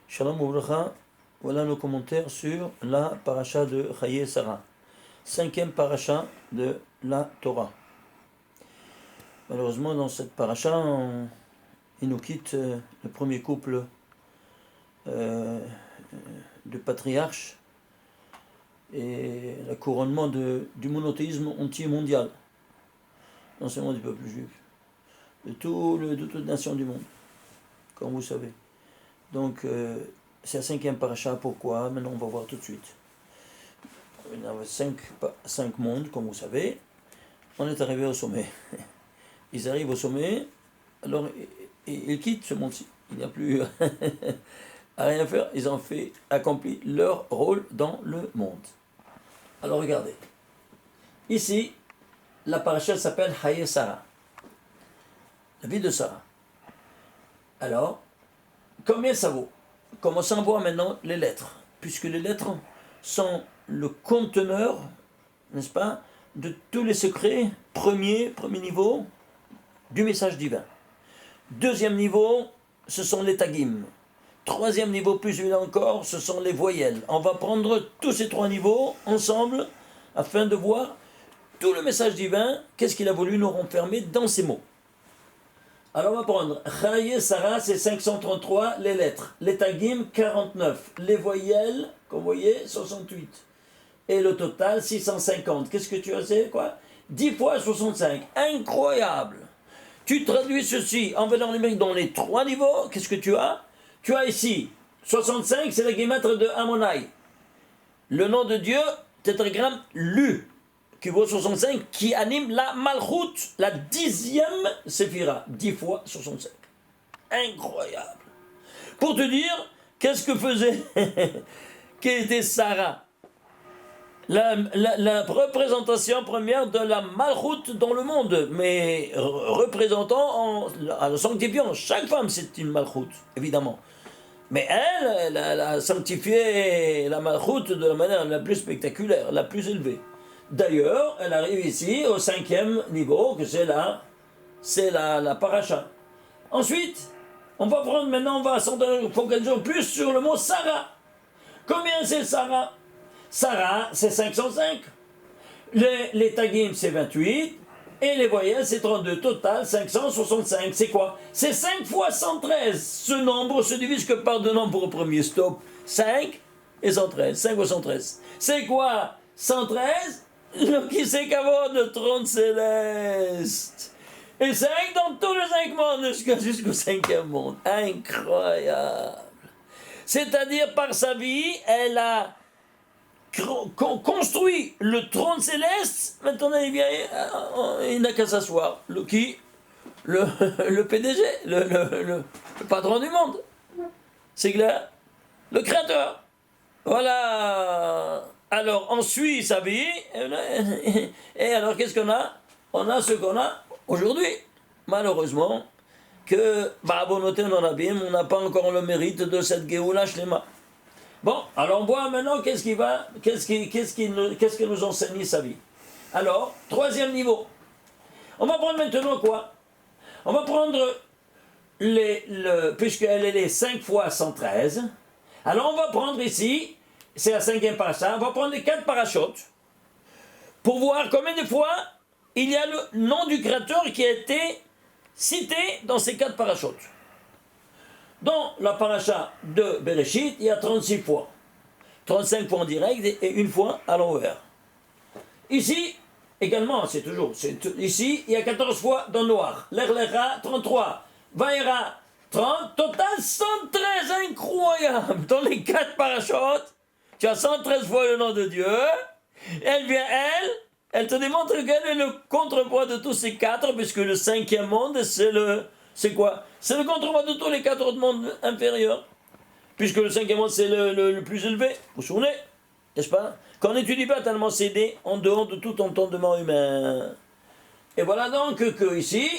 Shalom Ouvracha, voilà nos commentaires sur la paracha de Chaye Sarah, cinquième paracha de la Torah. Malheureusement, dans cette paracha, il nous quitte le premier couple de patriarches et le couronnement du monothéisme entier mondial, non seulement du peuple juif, de toute nation du monde, comme vous savez. Donc, c'est la cinquième paracha. Pourquoi? Maintenant, on va voir tout de suite. Il y a cinq mondes, comme vous savez. On est arrivé au sommet. Ils arrivent au sommet, alors ils quittent ce monde-ci. Il n'y a plus à rien faire. Ils ont accompli leur rôle dans le monde. Alors, regardez. Ici, la paracha s'appelle Chaye Sarah. La vie de Sarah. Alors, combien ça vaut? Commençons à voir maintenant les lettres, puisque les lettres sont le conteneur, n'est-ce pas, de tous les secrets, premier niveau, du message divin. Deuxième niveau, ce sont les tagim. Troisième niveau, plus évident encore, ce sont les voyelles. On va prendre tous ces trois niveaux ensemble, afin de voir tout le message divin, qu'est-ce qu'il a voulu nous renfermer dans ces mots. Alors on va prendre Chaye Sarah, c'est 533 les lettres. Les tagim, 49. Les voyelles, comme vous voyez, 68. Et le total, 650. Qu'est-ce que tu as, c'est quoi? 10 fois 65. Incroyable! Tu traduis ceci en valeur numérique dans les trois niveaux. Qu'est-ce que tu as? Tu as ici 65, c'est la guématre de Ammonai. Le nom de Dieu, tétragramme Lu, qui vaut 65, qui anime la Malchut, la 10e séphira, 10 fois 65. Incroyable. Pour te dire, qu'est-ce que faisait, qu'était Sarah? La représentation première de la Malchut dans le monde, mais représentant, en sanctifiant. Chaque femme, c'est une Malchut, évidemment. Mais elle a sanctifié la Malchut de la manière la plus spectaculaire, la plus élevée. D'ailleurs, elle arrive ici au 5e niveau, que c'est la paracha. Ensuite, on va prendre maintenant, on va se focaliser plus sur le mot Sarah. Combien c'est Sarah? Sarah, c'est 505. Les tagim, c'est 28. Et les voyelles, c'est 32. Total, 565. C'est quoi? C'est 5 fois 113. Ce nombre se divise que par deux nombres au premier. Stop. 5 et 113. 5 fois 113. C'est quoi? 113? Qui c'est qu'avant de trône céleste? Et 5 dans tous les 5 mondes jusqu'au 5e monde. Incroyable. C'est-à-dire, par sa vie, elle a construit le trône céleste. Maintenant, il n'a qu'à s'asseoir. Le PDG, le patron du monde. C'est clair? Le créateur. Voilà. Alors, on suit sa vie. Et alors, qu'est-ce qu'on a? On a ce qu'on a aujourd'hui. Malheureusement, que, on n'a pas encore le mérite de cette Géoula Shlema. Bon, alors on voit maintenant qu'est-ce que nous enseigne sa vie. Alors, troisième niveau. On va prendre maintenant quoi? On va prendre puisqu'elle est les 5 fois 113. Alors on va prendre ici, c'est la 5e paracha, on va prendre les 4 parachutes pour voir combien de fois il y a le nom du Créateur qui a été cité dans ces 4 parachutes. Dans la paracha de Bereshit, il y a 36 fois. 35 fois en direct et une fois à l'envers. Ici, également, ici, il y a 14 fois dans le noir. L'Erlecha, 33. Vaïra, 30. Total, 113. Incroyable. Dans les 4 parachutes, tu as 113 fois le nom de Dieu. Elle te démontre quel est le contrepoids de tous ces 4, puisque le 5e monde, c'est quoi? C'est le contrepoids de tous les 4 autres mondes inférieurs. Puisque le 5e monde, c'est le plus élevé. Vous vous souvenez? N'est-ce pas? Qu'on n'étudie pas tellement c'est en dehors de tout entendement humain. Et voilà donc que ici,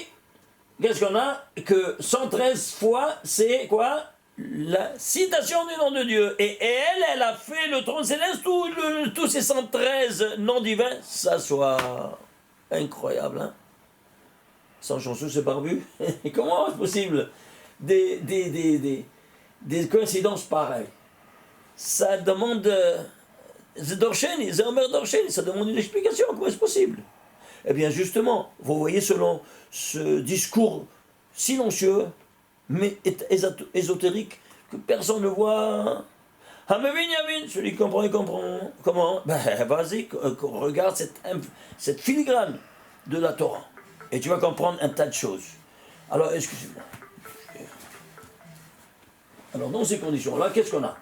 qu'est-ce qu'on a? Que 113 fois, c'est quoi? La citation du nom de Dieu. Et elle a fait le trône céleste où tous ces 113 noms divins s'assoient. Incroyable, hein? Sans chanceux, c'est barbu. Et comment est-ce possible des des coïncidences pareilles. Ça demande... c'est Dorcheni, c'est Omer Dorcheni, ça demande une explication, comment est-ce possible? Eh bien justement, vous voyez, selon ce discours silencieux, mais ésotérique, que personne ne voit... Hamevin Yavin, celui qui comprend, il comprend. Comment? Ben vas-y, regarde cette filigrane de la Torah, et tu vas comprendre un tas de choses. Alors, excusez-moi. Alors, dans ces conditions-là, qu'est-ce qu'on a?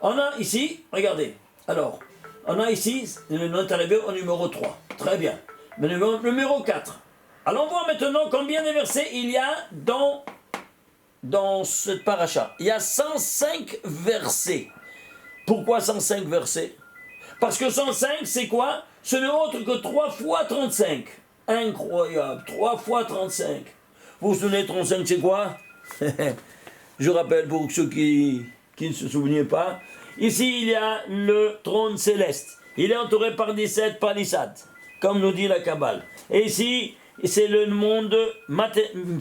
On a ici, regardez, alors, on a ici, on est arrivé au numéro 3. Très bien. Le numéro 4. Allons voir maintenant combien de versets il y a dans cette paracha. Il y a 105 versets. Pourquoi 105 versets? Parce que 105, c'est quoi? Ce n'est autre que 3 fois 35. Incroyable, 3 fois 35. Vous vous souvenez, 35, c'est quoi? Je rappelle pour ceux qui ne se souvenaient pas. Ici, il y a le trône céleste. Il est entouré par 17 palissades, comme nous dit la Kabbale. Et ici, c'est le monde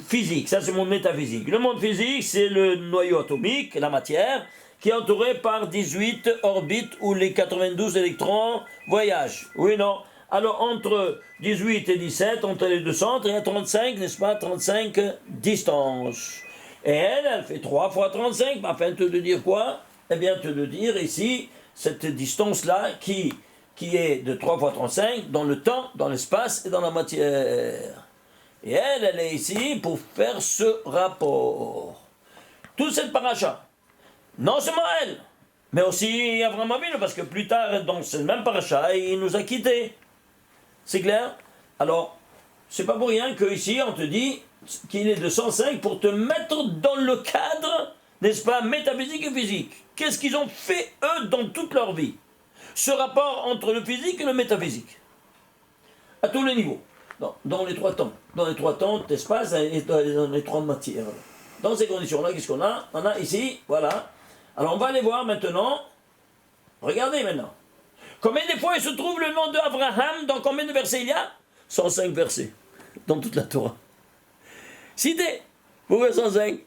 physique, ça c'est le monde métaphysique. Le monde physique, c'est le noyau atomique, la matière, qui est entouré par 18 orbites où les 92 électrons voyagent. Oui, non. Alors, entre 18 et 17, entre les deux centres, il y a 35, n'est-ce pas? 35 distances. Et elle fait 3 fois 35, afin de te dire quoi? Eh bien, te le dire ici, cette distance-là, qui est de 3 fois 35 dans le temps, dans l'espace et dans la matière. Et elle est ici pour faire ce rapport. Toute cette paracha, non seulement elle, mais aussi Avraham Avinu, parce que plus tard, dans cette même paracha, il nous a quittés. C'est clair? Alors, c'est pas pour rien qu'ici, on te dit qu'il est de 105 pour te mettre dans le cadre, n'est-ce pas, métaphysique et physique. Qu'est-ce qu'ils ont fait, eux, dans toute leur vie? Ce rapport entre le physique et le métaphysique. À tous les niveaux. Dans les 3 temps. Dans les 3 temps d'espace et dans les 3 matières. Dans ces conditions-là, qu'est-ce qu'on a? On a ici, voilà. Alors on va aller voir maintenant. Regardez maintenant. Combien de fois il se trouve le nom d'Abraham? Dans combien de versets il y a? 105 versets. Dans toute la Torah. Cité. Pourquoi 105?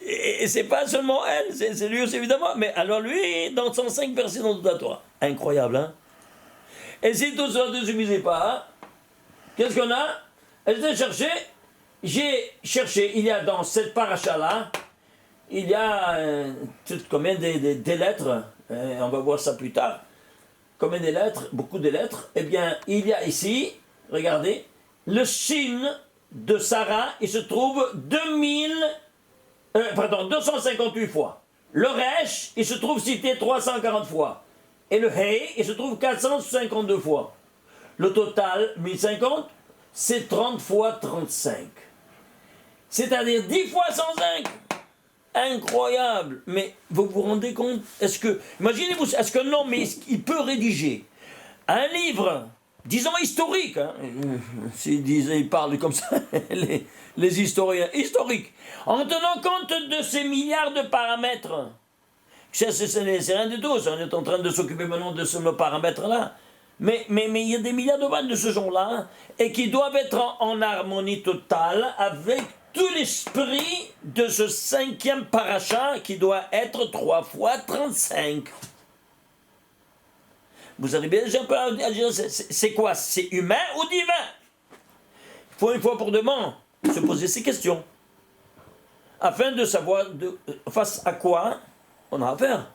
Et c'est pas seulement elle, c'est lui aussi évidemment. Mais alors lui, dans 105 versets dans toute la Torah. Incroyable, hein? Et si tout ça ne suffisait pas, hein? Qu'est-ce qu'on a? J'ai cherché, il y a dans cette paracha-là, il y a combien des lettres, on va voir ça plus tard, combien de lettres, beaucoup de lettres. Eh bien, il y a ici, regardez, le signe de Sarah, il se trouve 258 fois. Le Resh, il se trouve cité 340 fois. Et le Hey, il se trouve 452 fois. Le total, 1050, c'est 30 fois 35. C'est-à-dire 10 fois 105. Incroyable. Mais vous vous rendez compte? Imaginez-vous, est-ce qu'un homme, il peut rédiger un livre, disons historique, hein, ils parlent comme ça, les historiens, historiques, en tenant compte de ces milliards de paramètres? C'est rien du tout, on est en train de s'occuper maintenant de ce paramètre-là. Mais il y a des milliards de vannes de ce genre-là, et qui doivent être en harmonie totale avec tout l'esprit de ce 5e paracha qui doit être 3 fois 35. Vous arrivez déjà à dire, c'est quoi? C'est humain ou divin? Il faut une fois pour demain se poser ces questions, afin de savoir face à quoi on a affaire.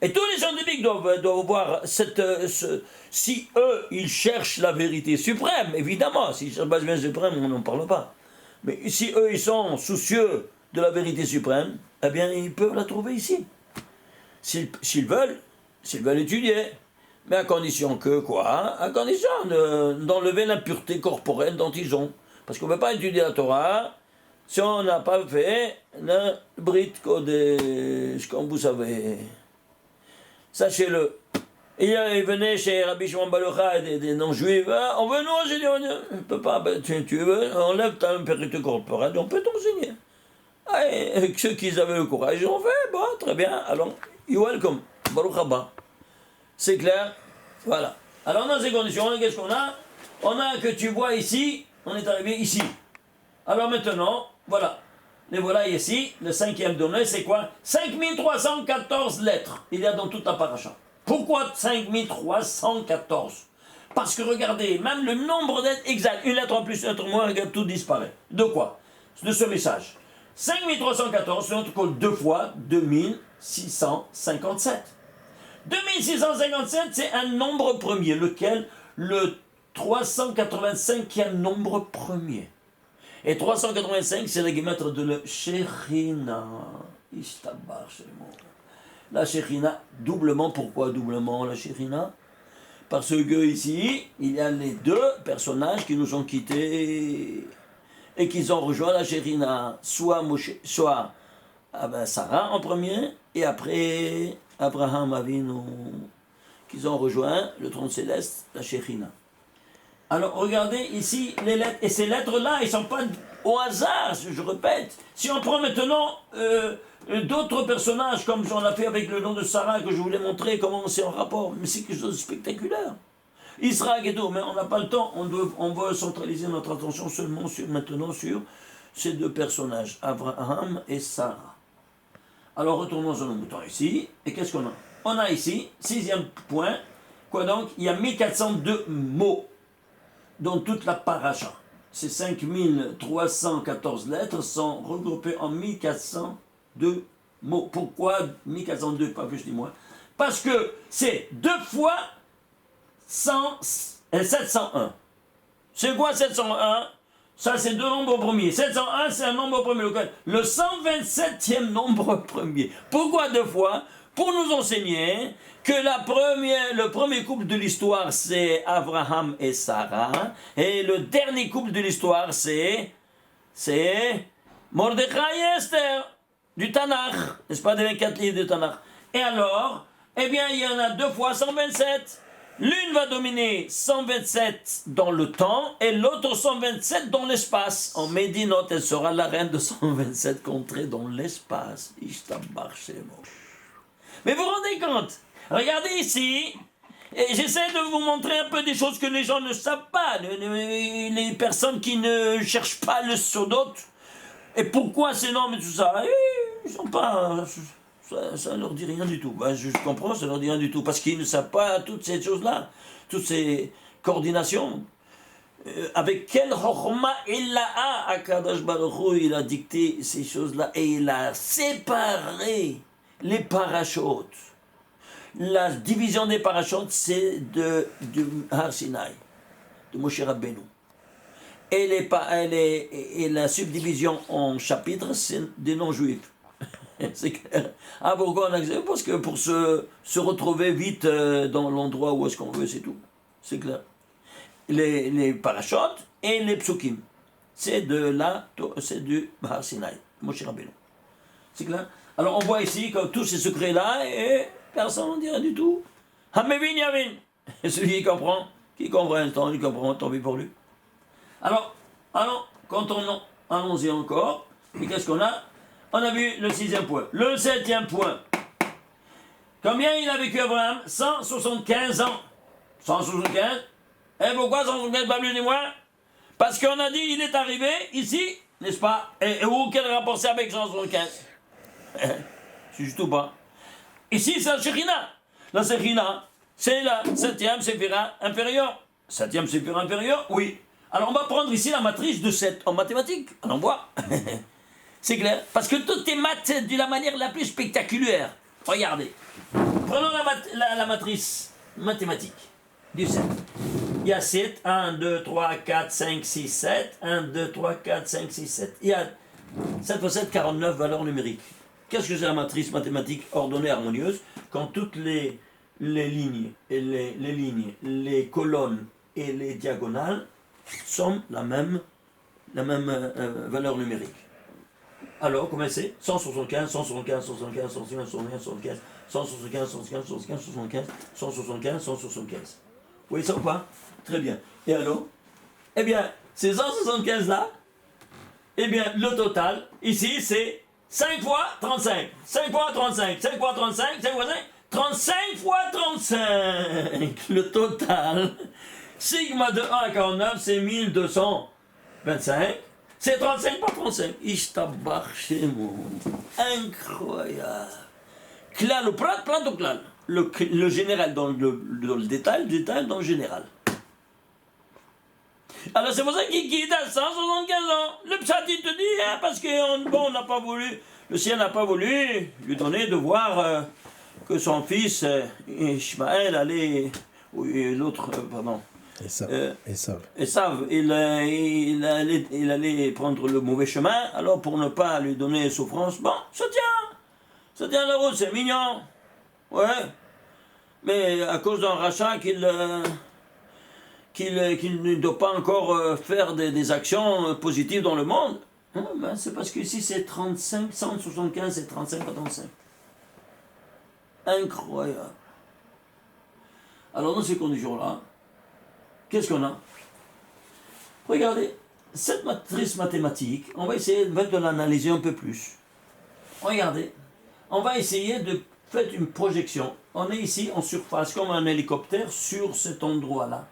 Et tous les scientifiques doivent voir si eux, ils cherchent la vérité suprême, évidemment, s'ils cherchent la vérité suprême, on n'en parle pas. Mais si eux, ils sont soucieux de la vérité suprême, eh bien, ils peuvent la trouver ici. S'ils veulent étudier. Mais à condition que, quoi? À condition d'enlever l'impureté corporelle dont ils ont. Parce qu'on ne peut pas étudier la Torah si on n'a pas fait le Brit Kodesh, comme vous savez. Sachez-le. Il venait chez Rabbi Shimon Bar Yochai des non-juifs. Ah, on veut nous enseigner. On ne peut pas. Tu veux, enlève ta impurité corporelle, on peut t'enseigner. Ah, et ceux qui avaient le courage, ils ont fait. Bon, très bien. Alors, you're welcome. Baruch haba. C'est clair? Voilà. Alors, dans ces conditions, qu'est-ce qu'on a? On a que tu vois ici, on est arrivé ici. Alors maintenant, voilà. les voilà ici. Le cinquième donné, c'est quoi? 5314 lettres, il y a dans toute la paracha. Pourquoi 5314? Parce que regardez, même le nombre d'être exact, une lettre en plus, une lettre en moins, regarde, tout disparaît. De quoi? De ce message. 5314, c'est entre deux fois 2657. 2657, c'est un nombre premier, lequel? Le 385e nombre premier. Et 385, c'est la guématre de la Shekhinah. Ishtabar, c'est le mot. La Shekhinah, doublement. Pourquoi doublement la Shekhinah? Parce que ici, il y a les deux personnages qui nous ont quittés et qui ont rejoint la Shekhinah. Soit Sarah en premier, et après Abraham Avinu, qu'ils ont rejoint le trône céleste, la Shekhinah. Alors regardez ici les lettres, et ces lettres-là, elles ne sont pas au hasard, je répète. Si on prend maintenant d'autres personnages, comme j'en ai fait avec le nom de Sarah, que je voulais montrer comment c'est en rapport, mais c'est quelque chose de spectaculaire. Israël et tout, mais on n'a pas le temps, on veut centraliser notre attention seulement maintenant sur ces deux personnages, Abraham et Sarah. Alors retournons sur le mouton ici, et qu'est-ce qu'on a? On a ici, sixième point, quoi donc? Il y a 1402 mots dans toute la paracha. Ces 5314 lettres sont regroupées en 1402 mots. Pourquoi 1402, pas plus dis-moi? Parce que c'est 2 fois 701. C'est quoi 701? Ça, c'est deux nombres premiers. 701, c'est un nombre premier. Le 127e nombre premier. Pourquoi 2 fois? Pour nous enseigner que le premier couple de l'histoire, c'est Abraham et Sarah. Et le dernier couple de l'histoire, c'est Mordechai et Esther, du Tanakh. N'est-ce pas, des 24 livres du Tanakh? Et alors, eh bien, il y en a 2 fois 127. L'une va dominer 127 dans le temps et l'autre 127 dans l'espace. En Médinote, elle sera la reine de 127 contrées dans l'espace. Mais vous vous rendez compte? Regardez ici. Et j'essaie de vous montrer un peu des choses que les gens ne savent pas. Les personnes qui ne cherchent pas le sodot. Et pourquoi ces noms et tout ça? Ils sont pas... Ça ne leur dit rien du tout. Ben, je comprends, ça ne leur dit rien du tout. Parce qu'ils ne savent pas toutes ces choses-là, toutes ces coordinations. Avec quel chorma il a Akadosh Baruch Hu, il a dicté ces choses-là et il a séparé les parachutes. La division des parachutes, c'est du Har Sinai, de Moshe Rabbeinu. Et la subdivision en chapitres, c'est des non-juifs. C'est clair. Ah, pourquoi on a accès? Parce que pour se retrouver vite dans l'endroit où est-ce qu'on veut, c'est tout. C'est clair. Les parachutes et les psukim. C'est du Har Sinai, Moshe Rabbeinu. C'est clair. Alors on voit ici que tous ces secrets-là, et personne n'en dit rien du tout. Hamevin Yavin. Et celui qui comprend il comprend, tant pis pour lui. Alors, quand allons-y encore, et qu'est-ce qu'on a? On a vu le 6e point. Le 7e point. Combien il a vécu Abraham? 175 ans. 175. Et pourquoi 175, pas plus ni moins? Parce qu'on a dit, il est arrivé ici, n'est-ce pas? Et quel rapport c'est avec 175? C'est juste ou pas? Ici, c'est la Shekhinah. La Shekhinah, c'est la 7e séphira inférieure. 7e séphira inférieure? Oui. Alors on va prendre ici la matrice de 7 en mathématiques. On voit. C'est clair? Parce que tout est maths de la manière la plus spectaculaire. Regardez. Prenons la matrice mathématique du 7. Il y a 7, 1, 2, 3, 4, 5, 6, 7. 1, 2, 3, 4, 5, 6, 7. Il y a 7 fois 7, 49 valeurs numériques. Qu'est-ce que c'est la matrice mathématique ordonnée harmonieuse? Quand toutes les lignes, les colonnes et les diagonales sont la même valeur numérique. Alors, comment c'est? 175, 175, 175, 175, 175, 175, 175, 175, 175, 175. Vous voyez ça ou pas? Très bien. Et alors? Eh bien, ces 175 là, eh bien, le total, ici, c'est 5 fois 35. 5 fois 35. 5 fois 35. 5 fois 5. 35 fois 35. Le total, sigma de 1 à 49, c'est 1225. C'est 35 par 35. Ishtabach Shemon. Incroyable. Klal ou prat, prat ou klal. Le général dans le détail, le détail dans le général. Alors c'est pour ça qu'il quitte à 175 ans. Le pshat il te dit, hein, parce que bon, on n'a pas voulu, le ciel n'a pas voulu lui donner de voir que son fils Ishmaël allait, ou l'autre, pardon. Esav, il allait prendre le mauvais chemin, alors pour ne pas lui donner souffrance, bon, ça tient la route, c'est mignon, ouais, mais à cause d'un rachat qu'il ne doit pas encore faire des actions positives dans le monde, hein, ben c'est parce qu'ici c'est 35, 175, c'est 35 à 35. Incroyable. Alors dans ces conditions-là, qu'est-ce qu'on a? Regardez, cette matrice mathématique, on va essayer de l'analyser un peu plus. Regardez, on va essayer de faire une projection. On est ici en surface, comme un hélicoptère, sur cet endroit-là.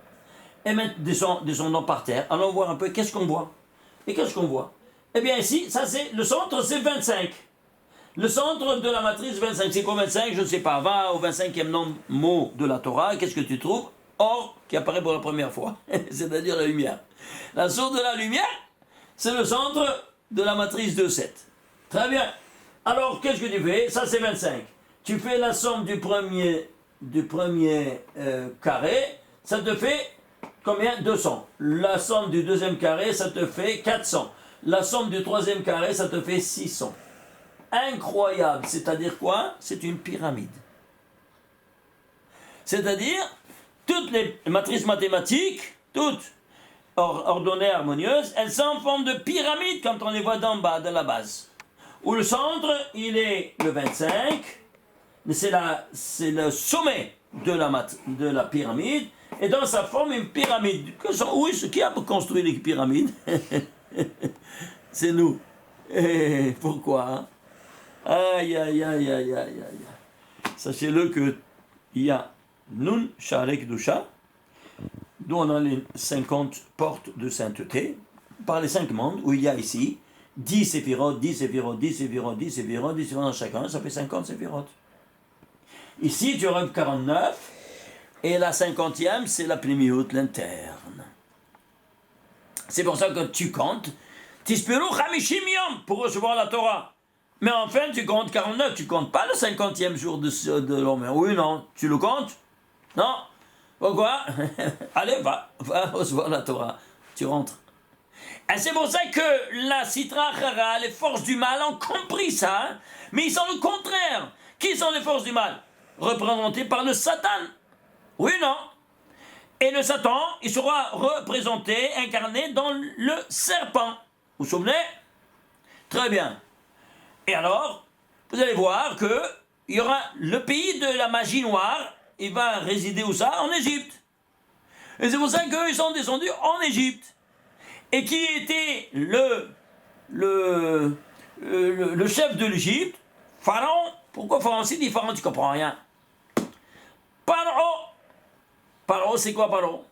Et maintenant, descendons par terre. Allons voir un peu qu'est-ce qu'on voit. Et qu'est-ce qu'on voit? Eh bien ici, ça c'est le centre, c'est 25. Le centre de la matrice 25, c'est quoi 25? Je ne sais pas. Va au 25e mot de la Torah, qu'est-ce que tu trouves? Or, qui apparaît pour la première fois, c'est-à-dire la lumière. La source de la lumière, c'est le centre de la matrice de 7. Très bien. Alors, qu'est-ce que tu fais? Ça, c'est 25. Tu fais la somme du premier carré, ça te fait combien? 200. La somme du deuxième carré, ça te fait 400. La somme du troisième carré, ça te fait 600. Incroyable. C'est-à-dire quoi? C'est une pyramide. C'est-à-dire, toutes les matrices mathématiques, toutes ordonnées, harmonieuses, elles sont en forme de pyramide quand on les voit d'en bas, de la base. Où le centre, il est le 25, c'est le sommet de la pyramide, et donc ça forme une pyramide. Oui, qui a construit les pyramides? C'est nous. Et pourquoi, hein? Aïe, aïe, aïe, aïe, aïe, aïe. Sachez-le qu'il y a Nun Sha'arei Kedusha, d'où on a les 50 portes de sainteté, par les 5 mondes, où il y a ici 10 séphirotes, 10 séphirotes, 10 séphirotes, 10 séphirotes, 10 séphirotes dans chacun, ça fait 50 séphirotes. Ici, tu auras 49, et la 50e, c'est la plémiout, l'interne. C'est pour ça que tu comptes, Tispiru Chamishim Yom, pour recevoir la Torah. Mais enfin, tu comptes 49, tu comptes pas le 50e jour de l'homme. Oui, non, tu le comptes? Non? Pourquoi? Allez, va recevoir la Torah. Tu rentres. Et c'est pour ça que la Sitra Achara, les forces du mal, ont compris ça. Hein? Mais ils sont le contraire. Qui sont les forces du mal? Représentées par le Satan. Oui, non? Et le Satan, il sera représenté, incarné dans le serpent. Vous vous souvenez? Très bien. Et alors, vous allez voir que il y aura le pays de la magie noire, il va résider où ça? En Égypte. Et c'est pour ça qu'ils sont descendus en Égypte. Et qui était le chef de l'Égypte? Pharaon. Pourquoi Pharaon? Si dit Pharaon, tu comprends rien. Paro, c'est quoi Paro?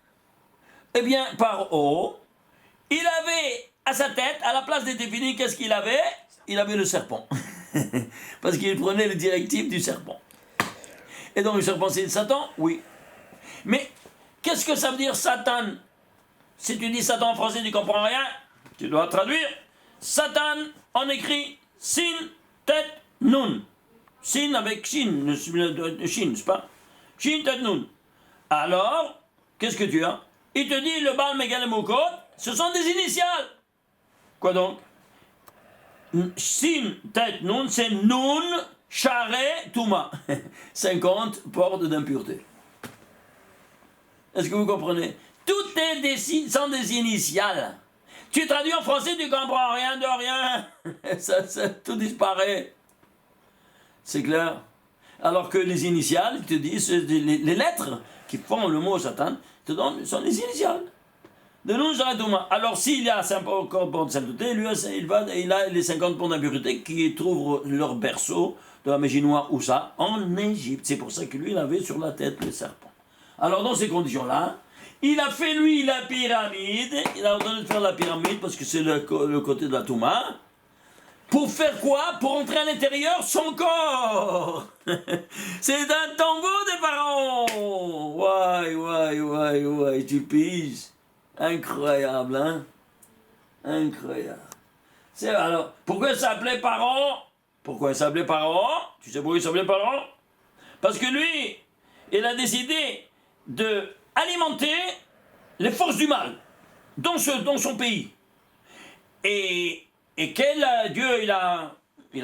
Eh bien, Paro, il avait à sa tête, à la place des définis, qu'est-ce qu'il avait? Il avait le serpent. Parce qu'il prenait les directives du serpent. Et donc le serpent, c'est Satan? Oui. Mais qu'est-ce que ça veut dire Satan? Si tu dis Satan en français, tu ne comprends rien. Tu dois traduire. Satan, on écrit Sin, Tet, Nun. Sin avec Shin, Shin, c'est pas? Shin, Tet, Nun. Alors, qu'est-ce que tu as? Il te dit le Baal Megalemukot, ce sont des initiales. Quoi donc? Sin, Tet, Nun, c'est Nun, Sha'arei, Touma. 50 portes d'impureté. Est-ce que vous comprenez? Tout sont des initiales. Tu traduis en français, tu comprends rien de rien. ça, tout disparaît. C'est clair? Alors que les initiales, te disent, les lettres qui font le mot Satan, te donnent, sont les initiales. De nous, alors s'il y a 50 points de sainteté, lui, il a les 50 points d'impureté qui trouvent leur berceau de la magie noire, où ça? En Égypte. C'est pour ça que lui, il avait sur la tête le serpent. Alors dans ces conditions-là, Il a fait, lui, la pyramide. Il a ordonné de faire la pyramide parce que c'est le côté de la Touma. Pour faire quoi? Pour entrer à l'intérieur son corps. C'est un tombeau des pharaons. Ouais, tu piges. Incroyable, hein? Incroyable. Alors, pourquoi ça s'appelait pharaon? Pourquoi il s'appelait pharaon? Tu sais pourquoi il s'appelait pharaon? Parce que lui, il a décidé de alimenter les forces du mal dans son pays. Et quel Dieu, il a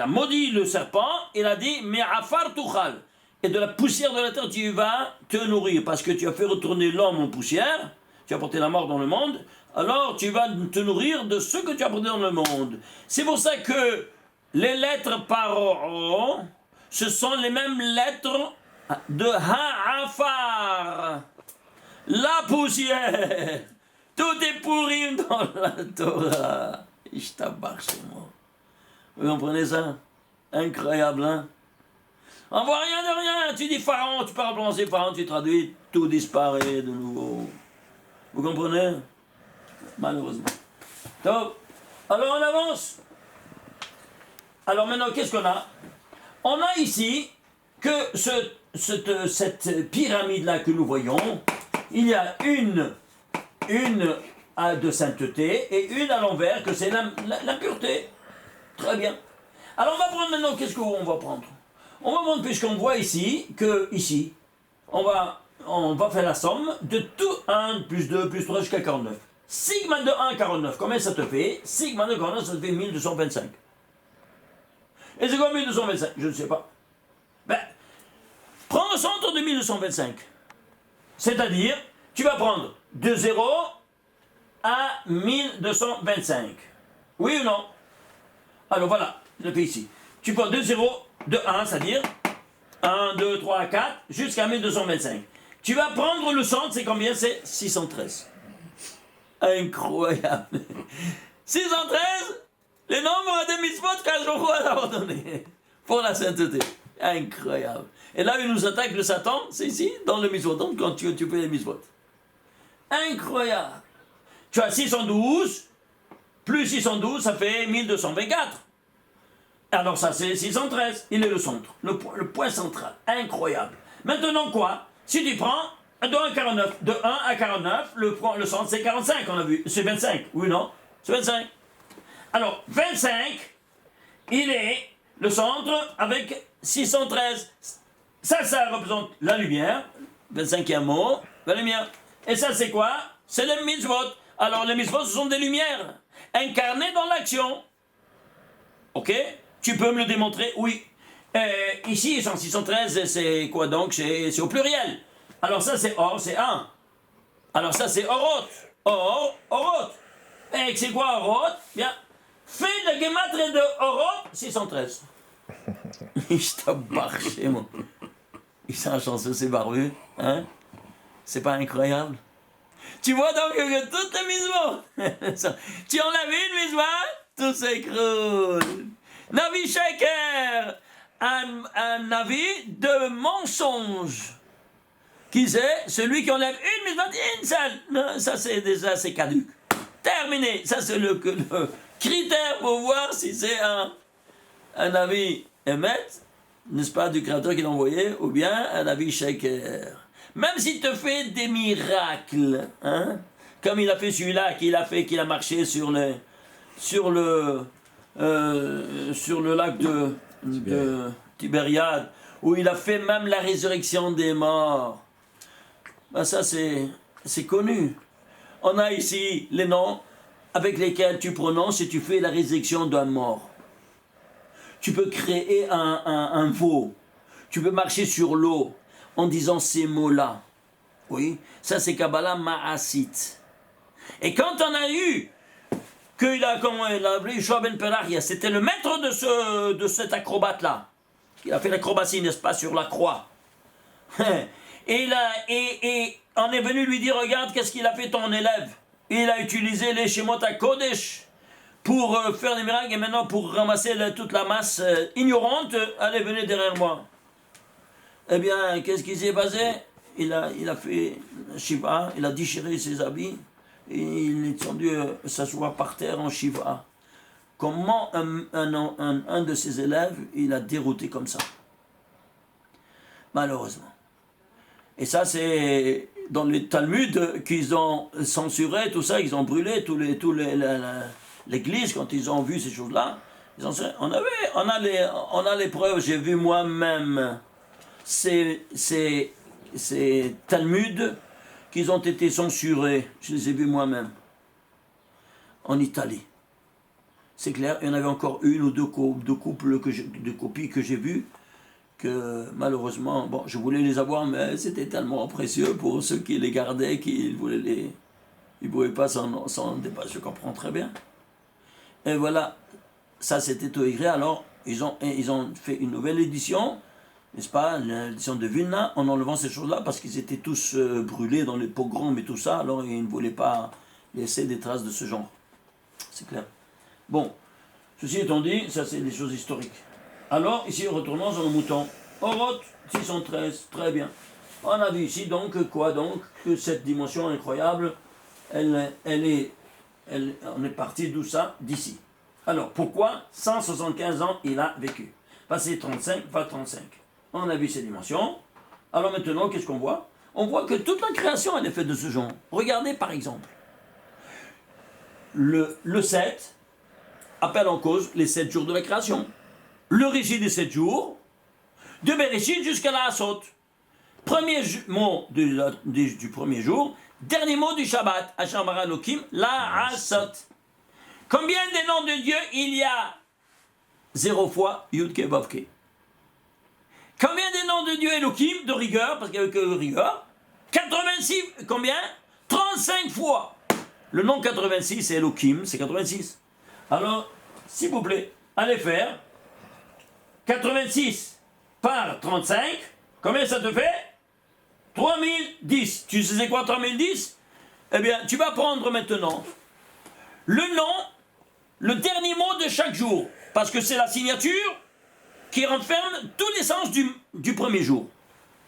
maudit le serpent, il a dit, mais afar tuchal, et de la poussière de la terre tu vas te nourrir, parce que tu as fait retourner l'homme en poussière, tu as porté la mort dans le monde, alors tu vas te nourrir de ce que tu as porté dans le monde. C'est pour ça que les lettres paro, ce sont les mêmes lettres de ha'afar, la poussière. Tout est pourri dans la Torah. Vous comprenez ça? Incroyable, hein? On voit rien de rien. Tu dis pharaon, tu parles français, pharaon, tu traduis, tout disparaît de nouveau. Vous comprenez? Malheureusement. Donc, alors on avance. Alors maintenant, qu'est-ce qu'on a? On a ici que cette pyramide-là que nous voyons, il y a une de sainteté et une à l'envers, que c'est la pureté. Très bien. Alors on va prendre maintenant, qu'est-ce qu'on va prendre? On va prendre, puisqu'on voit ici, que ici, on va faire la somme de tout 1 plus 2 plus 3 jusqu'à 49. Sigma de 1 à 49, combien ça te fait? Sigma de 49, ça te fait 1225. Et c'est quoi 1225? Je ne sais pas. Ben, prends le centre de 1225. C'est-à-dire, tu vas prendre de 0 à 1225. Oui ou non? Alors voilà, je le fais ici. Tu prends de 0, de 1, c'est-à-dire 1, 2, 3, 4, jusqu'à 1225. Tu vas prendre le centre, c'est combien? C'est 613. Incroyable. 613, le nombre de mitzvot qu'Hashem a abandonné pour la sainteté. Incroyable. Et là, il nous attaque le Satan, c'est ici, dans le mitzvot, donc quand tu fais les mitzvot. Incroyable. Tu as 612, plus 612, ça fait 1224. Alors ça, c'est 613. Il est le centre, le point central. Incroyable. Maintenant quoi? Si tu prends de 1 à 49, de 1 à 49, le centre c'est 45, on a vu. C'est 25, oui ou non? C'est 25. Alors, 25, il est le centre avec 613. Ça représente la lumière. 25e mot, la lumière. Et ça, c'est quoi? C'est les mitzvot. Alors, les mitzvot, ce sont des lumières incarnées dans l'action. Ok? Tu peux me le démontrer? Oui. Ici, 613, c'est quoi donc? C'est au pluriel. Alors, ça, c'est or, c'est 1. Alors, ça, c'est orot. Orot. Et c'est quoi orot? Bien. Fais le gematria de orot, 613. Je t'embarque, moi. Ils sont chanceux, ces barbus. Hein? C'est pas incroyable? Tu vois donc que toutes les mitzvot, tu en as vu une mitzvah? Tout s'écroule. Navi Sheker, un navi de mensonge. Qui c'est? Celui qui enlève une mitzvah, une seule. Non, ça c'est déjà, c'est caduc. Terminé. Ça c'est le critère pour voir si c'est un navi émet, n'est-ce pas, du créateur qui l'a envoyé, ou bien un navi Sheker. Même s'il te fait des miracles, hein, comme il a fait celui-là, qu'il a marché sur le lac de Tibériade, où il a fait même la résurrection des morts. Ben ça, c'est connu. On a ici les noms avec lesquels tu prononces et tu fais la résurrection d'un mort. Tu peux créer un veau. Tu peux marcher sur l'eau en disant ces mots-là. Oui, ça c'est Kabbalah Ma'asit. Et quand on a eu qu'il a, comment il a appelé Yoshua ben Peraria, c'était le maître de cet acrobate-là. Il a fait l'acrobatie, n'est-ce pas, sur la croix. Et on est venu lui dire, regarde, qu'est-ce qu'il a fait ton élève? Il a utilisé les Shemot HaKodesh pour faire des miracles, et maintenant pour ramasser toute la masse ignorante, allez, venez derrière moi. Eh bien, qu'est-ce qui s'est passé? il a fait Shiva, il a déchiré ses habits, et il est descendu s'asseoir par terre en Shiva. Comment un de ses élèves, il a dérouté comme ça? Malheureusement. Et ça, c'est dans les Talmuds qu'ils ont censuré tout ça, ils ont brûlé l'église quand ils ont vu ces choses-là. On a les preuves, j'ai vu moi-même ces Talmuds qui ont été censurés, je les ai vus moi-même, en Italie. C'est clair, il y en avait encore une ou deux couples de copies que j'ai vues, que malheureusement, bon, je voulais les avoir, mais c'était tellement précieux pour ceux qui les gardaient qu'ils ne pouvaient pas s'en dépasser, je comprends très bien. Et voilà, ça c'était tout écrit, alors ils ont fait une nouvelle édition, n'est-ce pas, l'édition de Vilna, en enlevant ces choses-là, parce qu'ils étaient tous brûlés dans les pogroms et tout ça, alors ils ne voulaient pas laisser des traces de ce genre. C'est clair. Bon, ceci étant dit, ça c'est des choses historiques. Alors, ici, retournons dans le mouton. Oroth 613, très bien. On a vu ici donc quoi donc? Que cette dimension incroyable, on est parti d'où ça? D'ici. Alors, pourquoi 175 ans il a vécu? Passé 35, pas 35. On a vu ces dimensions. Alors maintenant, qu'est-ce qu'on voit? On voit que toute la création, elle est faite de ce genre. Regardez par exemple. Le 7 appelle en cause les 7 jours de la création. Le récit des 7 jours, de Bereshit jusqu'à la Hassot. Premier mot du premier jour, dernier mot du Shabbat, Hashem bara Elokim, la Hassot. Combien de noms de Dieu il y a? 0 fois Yud Ke Vav Ke. Combien de noms de Dieu Elokim, de rigueur, parce qu'il n'y avait que rigueur? 86, combien? 35 fois. Le nom 86, c'est Elokim, c'est 86. Alors, s'il vous plaît, allez faire 86 par 35, combien ça te fait? 3010. Tu sais quoi 3010? Eh bien, tu vas prendre maintenant le nom, le dernier mot de chaque jour, parce que c'est la signature qui renferme tous les sens du premier jour.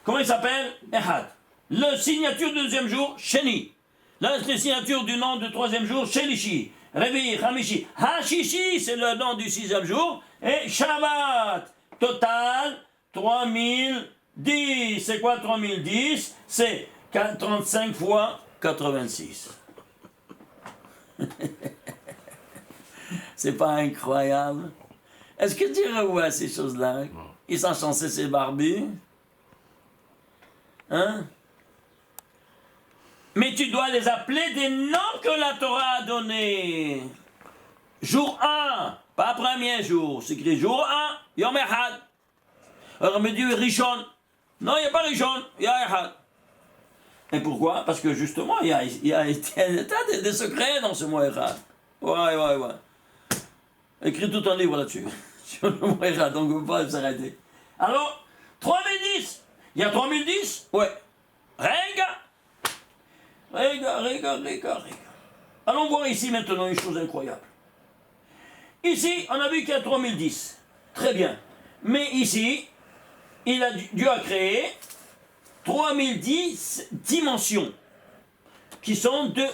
Comment il s'appelle? Ehad. La signature du deuxième jour, Sheni. La signature du nom du troisième jour, Shelishi. Revi, Hamishi. Hashishi, c'est le nom du sixième jour. Et Shabbat. Total, 3010. C'est quoi 3010? C'est 35 fois 86. C'est pas incroyable? Est-ce que tu revois ces choses-là? Ils sont censés ces barbus? Hein? Mais tu dois les appeler des noms que la Torah a donnés. Jour 1, pas premier jour, c'est écrit jour 1, Yom Echad. Alors on me dit Rishon. Non, il n'y a pas Rishon, il y a Echad. Et pourquoi? Parce que justement, il y a des secrets dans ce mot Echad. Ouais. Écrit tout un livre là-dessus, sur le mot Echad, donc on ne peut pas s'arrêter. Alors, 3010, il y a 3010? Ouais. Rega. Allons voir ici maintenant une chose incroyable. Ici, on a vu qu'il y a 3010. Très bien. Mais ici, Dieu a créé 3010 dimensions qui sont de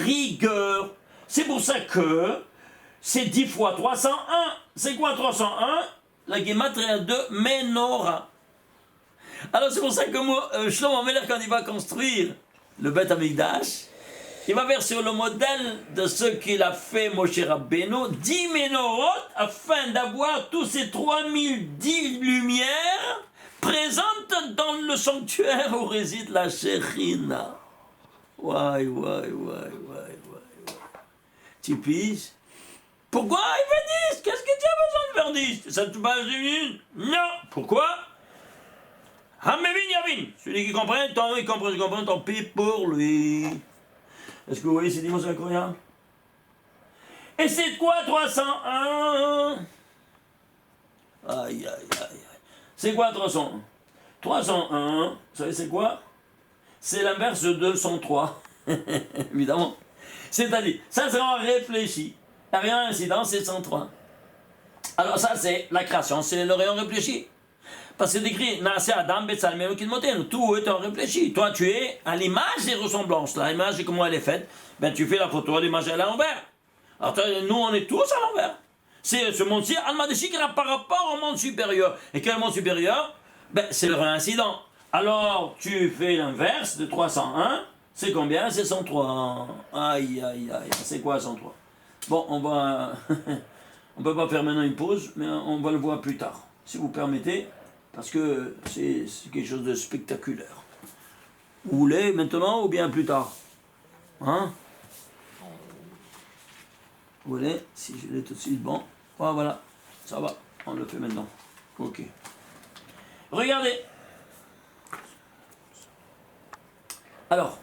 rigueur. C'est pour ça que c'est 10 fois 301. C'est quoi 301? La guématria de Ménorah. Alors c'est pour ça que moi, Shlomo Ameler, quand il va construire le Beth Amikdash, il va faire sur le modèle de ce qu'il a fait Moshe Rabbeinu, 10 Ménorot, afin d'avoir tous ces 3010 lumières présentes dans le sanctuaire où réside la Shekhinah. Ouais. Tu piges? Pourquoi il fait 10? Qu'est-ce que tu as besoin de faire 10? Ça te passe une? Non. Pourquoi? Hamevin Yavin. Celui qui comprend, il comprend, tant pis pour lui. Est-ce que vous voyez ces dimensions incroyables? Et c'est quoi 301? Aïe. C'est quoi 301? 301, vous savez c'est quoi? C'est l'inverse de 103. Évidemment. C'est-à-dire, ça c'est en réfléchi. Il n'y a rien d'incident, c'est 103. Alors ça c'est la création, c'est le rayon réfléchi. Parce que c'est écrit, Naase Adam Betsalmenu Kidmotenu, tout est en réfléchi. Toi, tu es à l'image des ressemblances. L'image, comment elle est faite? Ben, tu fais la photo, l'image, elle est à l'envers. Alors, nous, on est tous à l'envers. C'est ce monde-ci, Almadéchi, qui est par rapport au monde supérieur. Et quel monde supérieur? Ben, c'est le réincident. Alors, tu fais l'inverse de 301. C'est combien? C'est 103. Aïe, aïe, aïe. C'est quoi 103? Bon, on va. On ne peut pas faire maintenant une pause, mais on va le voir plus tard, si vous permettez, parce que c'est quelque chose de spectaculaire. Vous voulez maintenant ou bien plus tard? Hein? Vous voulez? Si je l'ai tout de suite, bon. Ah, voilà, ça va, on le fait maintenant. Ok. Regardez. Alors,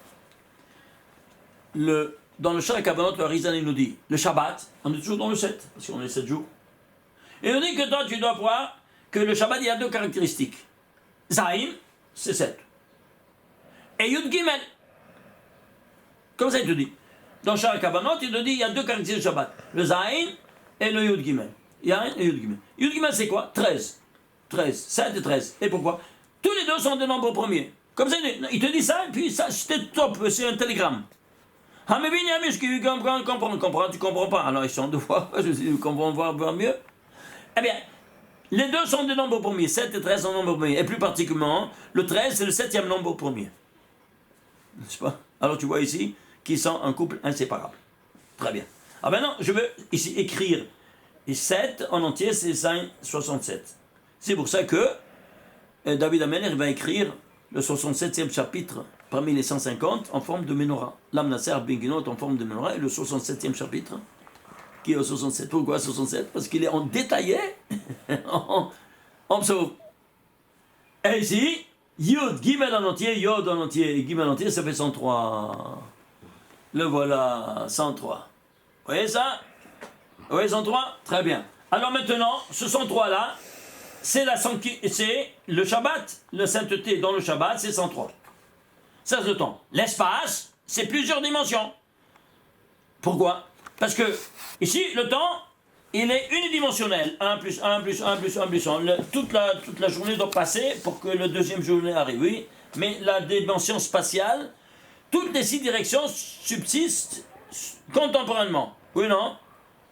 dans le Shara Kabanot, le Arizal nous dit, le Shabbat, on est toujours dans le 7, parce qu'on est 7 jours. Et on dit que toi, tu dois voir que le Shabbat, il y a deux caractéristiques. Zaïm, c'est 7. Et Yud Gimel. Comme ça, il te dit. Dans le Shara Kabanot, il te dit, il y a deux caractéristiques du Shabbat. Le Zaïm et le Yud Gimel. Yain et Yud Gimel. Yud Gimel, c'est quoi? 13. 13. 7 et 13. Et pourquoi? Tous les deux sont des nombres premiers. Comme ça, il te dit ça, et puis ça, c'était top, c'est un télégramme. Ah mais Binyamin, qui comprend, tu comprends pas. Alors ils sont deux fois, je dis, nous comprenons voir mieux. Eh bien, les deux sont des nombres premiers, 7 et 13 sont nombres premiers. Et plus particulièrement, le 13 c'est le 7e nombre premier. N'est-ce pas? Alors tu vois ici qu'ils sont un couple inséparable. Très bien. Alors maintenant, je veux ici écrire 7 en entier, c'est 67. C'est pour ça que David Ameller va écrire le 67e chapitre parmi les 150 en forme de menorah. L'Amnasser Benginot en forme de menorah et le 67e chapitre qui est au 67. Pourquoi 67? Parce qu'il est en détaillé en psaume. Et ici, Yud, Gimel en entier, Yod en entier et Gimel en entier, ça fait 103. Le voilà, 103. Vous voyez ça? Vous voyez 103? Très bien. Alors maintenant, ce 103 là, c'est le Shabbat, la sainteté dans le Shabbat, c'est 103. Ça c'est le temps. L'espace, c'est plusieurs dimensions. Pourquoi? Parce que, ici, le temps, il est unidimensionnel. 1 plus 1 plus 1 plus 1 plus 1. Toute la journée doit passer pour que la deuxième journée arrive, oui. Mais la dimension spatiale, toutes les 6 directions subsistent contemporainement. Oui, non?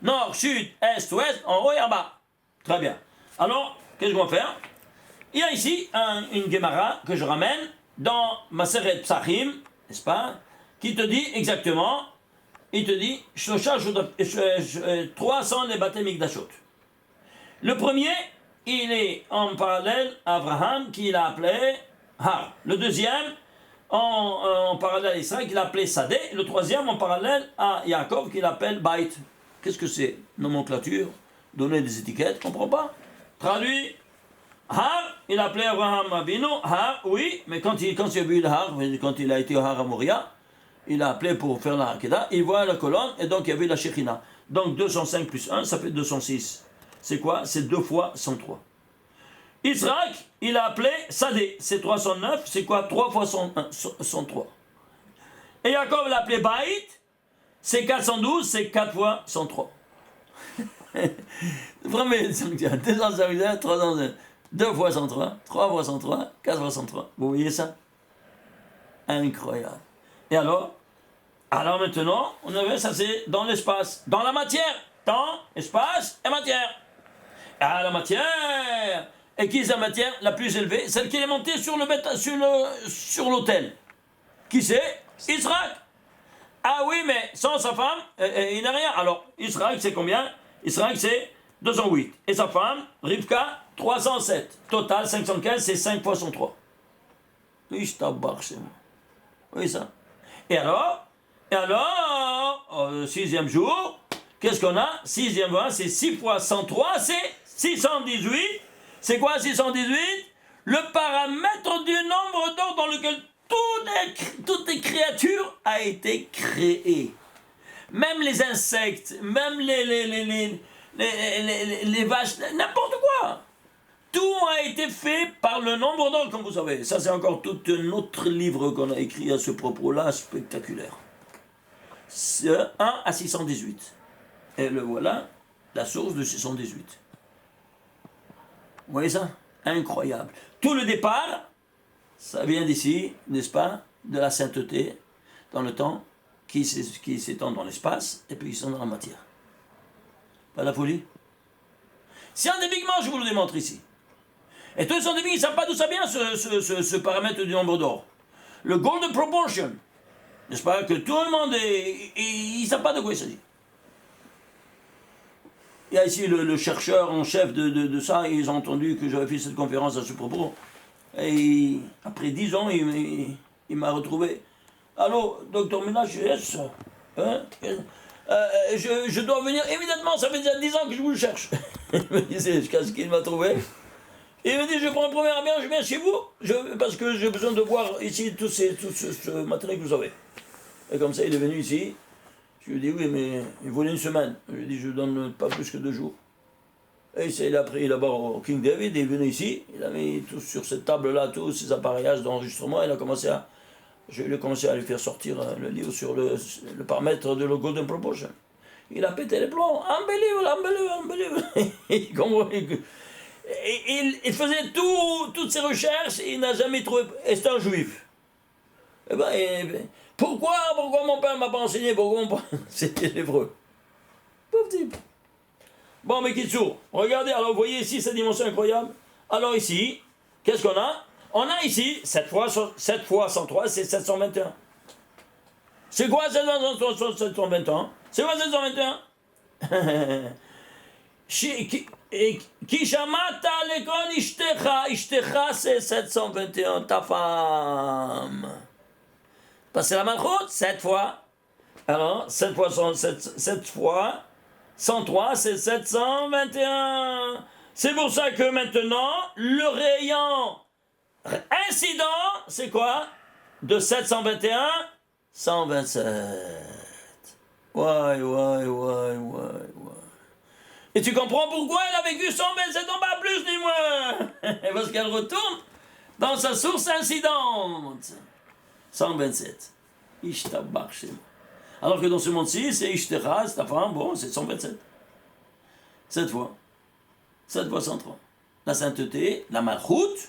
Nord, sud, est, ouest, en haut et en bas. Très bien. Alors, qu'est-ce qu'on va faire? Il y a ici une Gemara que je ramène dans Maseret Psachim, n'est-ce pas? Qui te dit exactement, il te dit 300 les Batem Mikdashot. Le premier, il est en parallèle à Abraham, qu'il a appelé Har. Le deuxième, en parallèle à Israël, qu'il a appelé Sadeh. Le troisième, en parallèle à Yaakov, qu'il appelle Bait. Qu'est-ce que c'est? Nomenclature, donner des étiquettes, comprends pas? Traduit. Har, il a appelé Abraham Abino. Har, oui, mais quand il a vu le Har, quand il a été au Har à Moria, il a appelé pour faire la Hakeda, il voit la colonne, et donc il y avait la Shekhina. Donc 205 plus 1, ça fait 206. C'est quoi? C'est 2 fois 103. Israël, il a appelé Sadeh, c'est 309, c'est quoi? 3 fois 103. Et Yaakov l'a appelé Baït, c'est 412, c'est 4 fois 103. Premier, 251, 301, 2 fois 103, 3 fois 103, 4 fois 103. Vous voyez ça? Incroyable. Et alors maintenant, on avait ça, c'est dans l'espace, dans la matière, temps, espace et matière. Ah, la matière. Et qui est la matière la plus élevée? Celle qui est montée sur l'autel. Qui c'est? Israël. Ah oui, mais sans sa femme, il n'a rien. Alors, Israël, c'est combien? Israël, c'est 208. Et sa femme, Rivka, 307. Total, 515, c'est 5 fois 103. Oui, je t'abarque, c'est moi. Oui, ça. Et alors, sixième jour, qu'est-ce qu'on a? Sixième fois, c'est 6 fois 103, c'est 618. C'est quoi 618? Le paramètre du nombre d'or dans lequel toutes les créatures a été créées. Même les insectes, même les vaches, n'importe quoi. Tout a été fait par le nombre d'or, comme vous savez. Ça, c'est encore tout un autre livre qu'on a écrit à ce propos-là, spectaculaire. 1 à 618. Et le voilà, la source de 618. Vous voyez ça? Incroyable. Tout le départ, ça vient d'ici, n'est-ce pas, de la sainteté dans le temps, qui s'étend dans l'espace, et puis qui sont dans la matière. Pas la folie? Scientifiquement, je vous le démontre ici. Et tous les scientifiques, ils ne savent pas d'où ça vient, ce paramètre du nombre d'or. Le golden proportion. N'est-ce pas? Que tout le monde ils ne savent pas de quoi il s'agit. Il y a ici le chercheur en chef de ça, ils ont entendu que j'avais fait cette conférence à ce propos. Et après 10 ans, il m'a retrouvé. Allô, docteur Ménage, yes, hein? Je dois venir immédiatement, ça fait déjà 10 ans que je vous le cherche. Il me disait, jusqu'à ce qu'il m'a trouvé. Il me dit, je prends le premier avion, je viens chez vous, parce que j'ai besoin de voir ici tout ce matériel que vous avez. Et comme ça, il est venu ici. Je lui ai dit, oui, mais il voulait une semaine. Je lui ai dit, je ne donne pas plus que 2 jours. Et il a pris là-bas au King David, il est venu ici, il a mis tout sur cette table-là, tous ses appareillages d'enregistrement, je lui ai commencé à lui faire sortir le livre sur le paramètre de le Golden Proportion. Il a pété les plombs, unbelievable. Il faisait toutes ses recherches et il n'a jamais trouvé. Et c'est un juif. Pourquoi mon père ne m'a pas enseigné? Pourquoi mon père. C'était l'hébreu. Pauvre type. Bon, mais Kitsour, regardez, alors vous voyez ici cette dimension incroyable. Alors ici, qu'est-ce qu'on a? On a ici, 7 fois 103, c'est 721. C'est quoi 721? C'est quoi 721? Kishamata lekon ishtecha, c'est 721, ta femme. Parce que c'est la malchoute, 7 fois. Alors, 7 fois 103, c'est 721. C'est pour ça que maintenant, le rayon incident, c'est quoi? De 721, 127. Ouais. Et tu comprends pourquoi elle a vécu 127 ans, pas plus ni moins? Parce qu'elle retourne dans sa source incidente. 127. Ishtabach chez moi. Alors que dans ce monde-ci, c'est Ishtera, c'est ta femme, bon, c'est 127. 7 fois. 7 fois 103. La sainteté, la malchoute,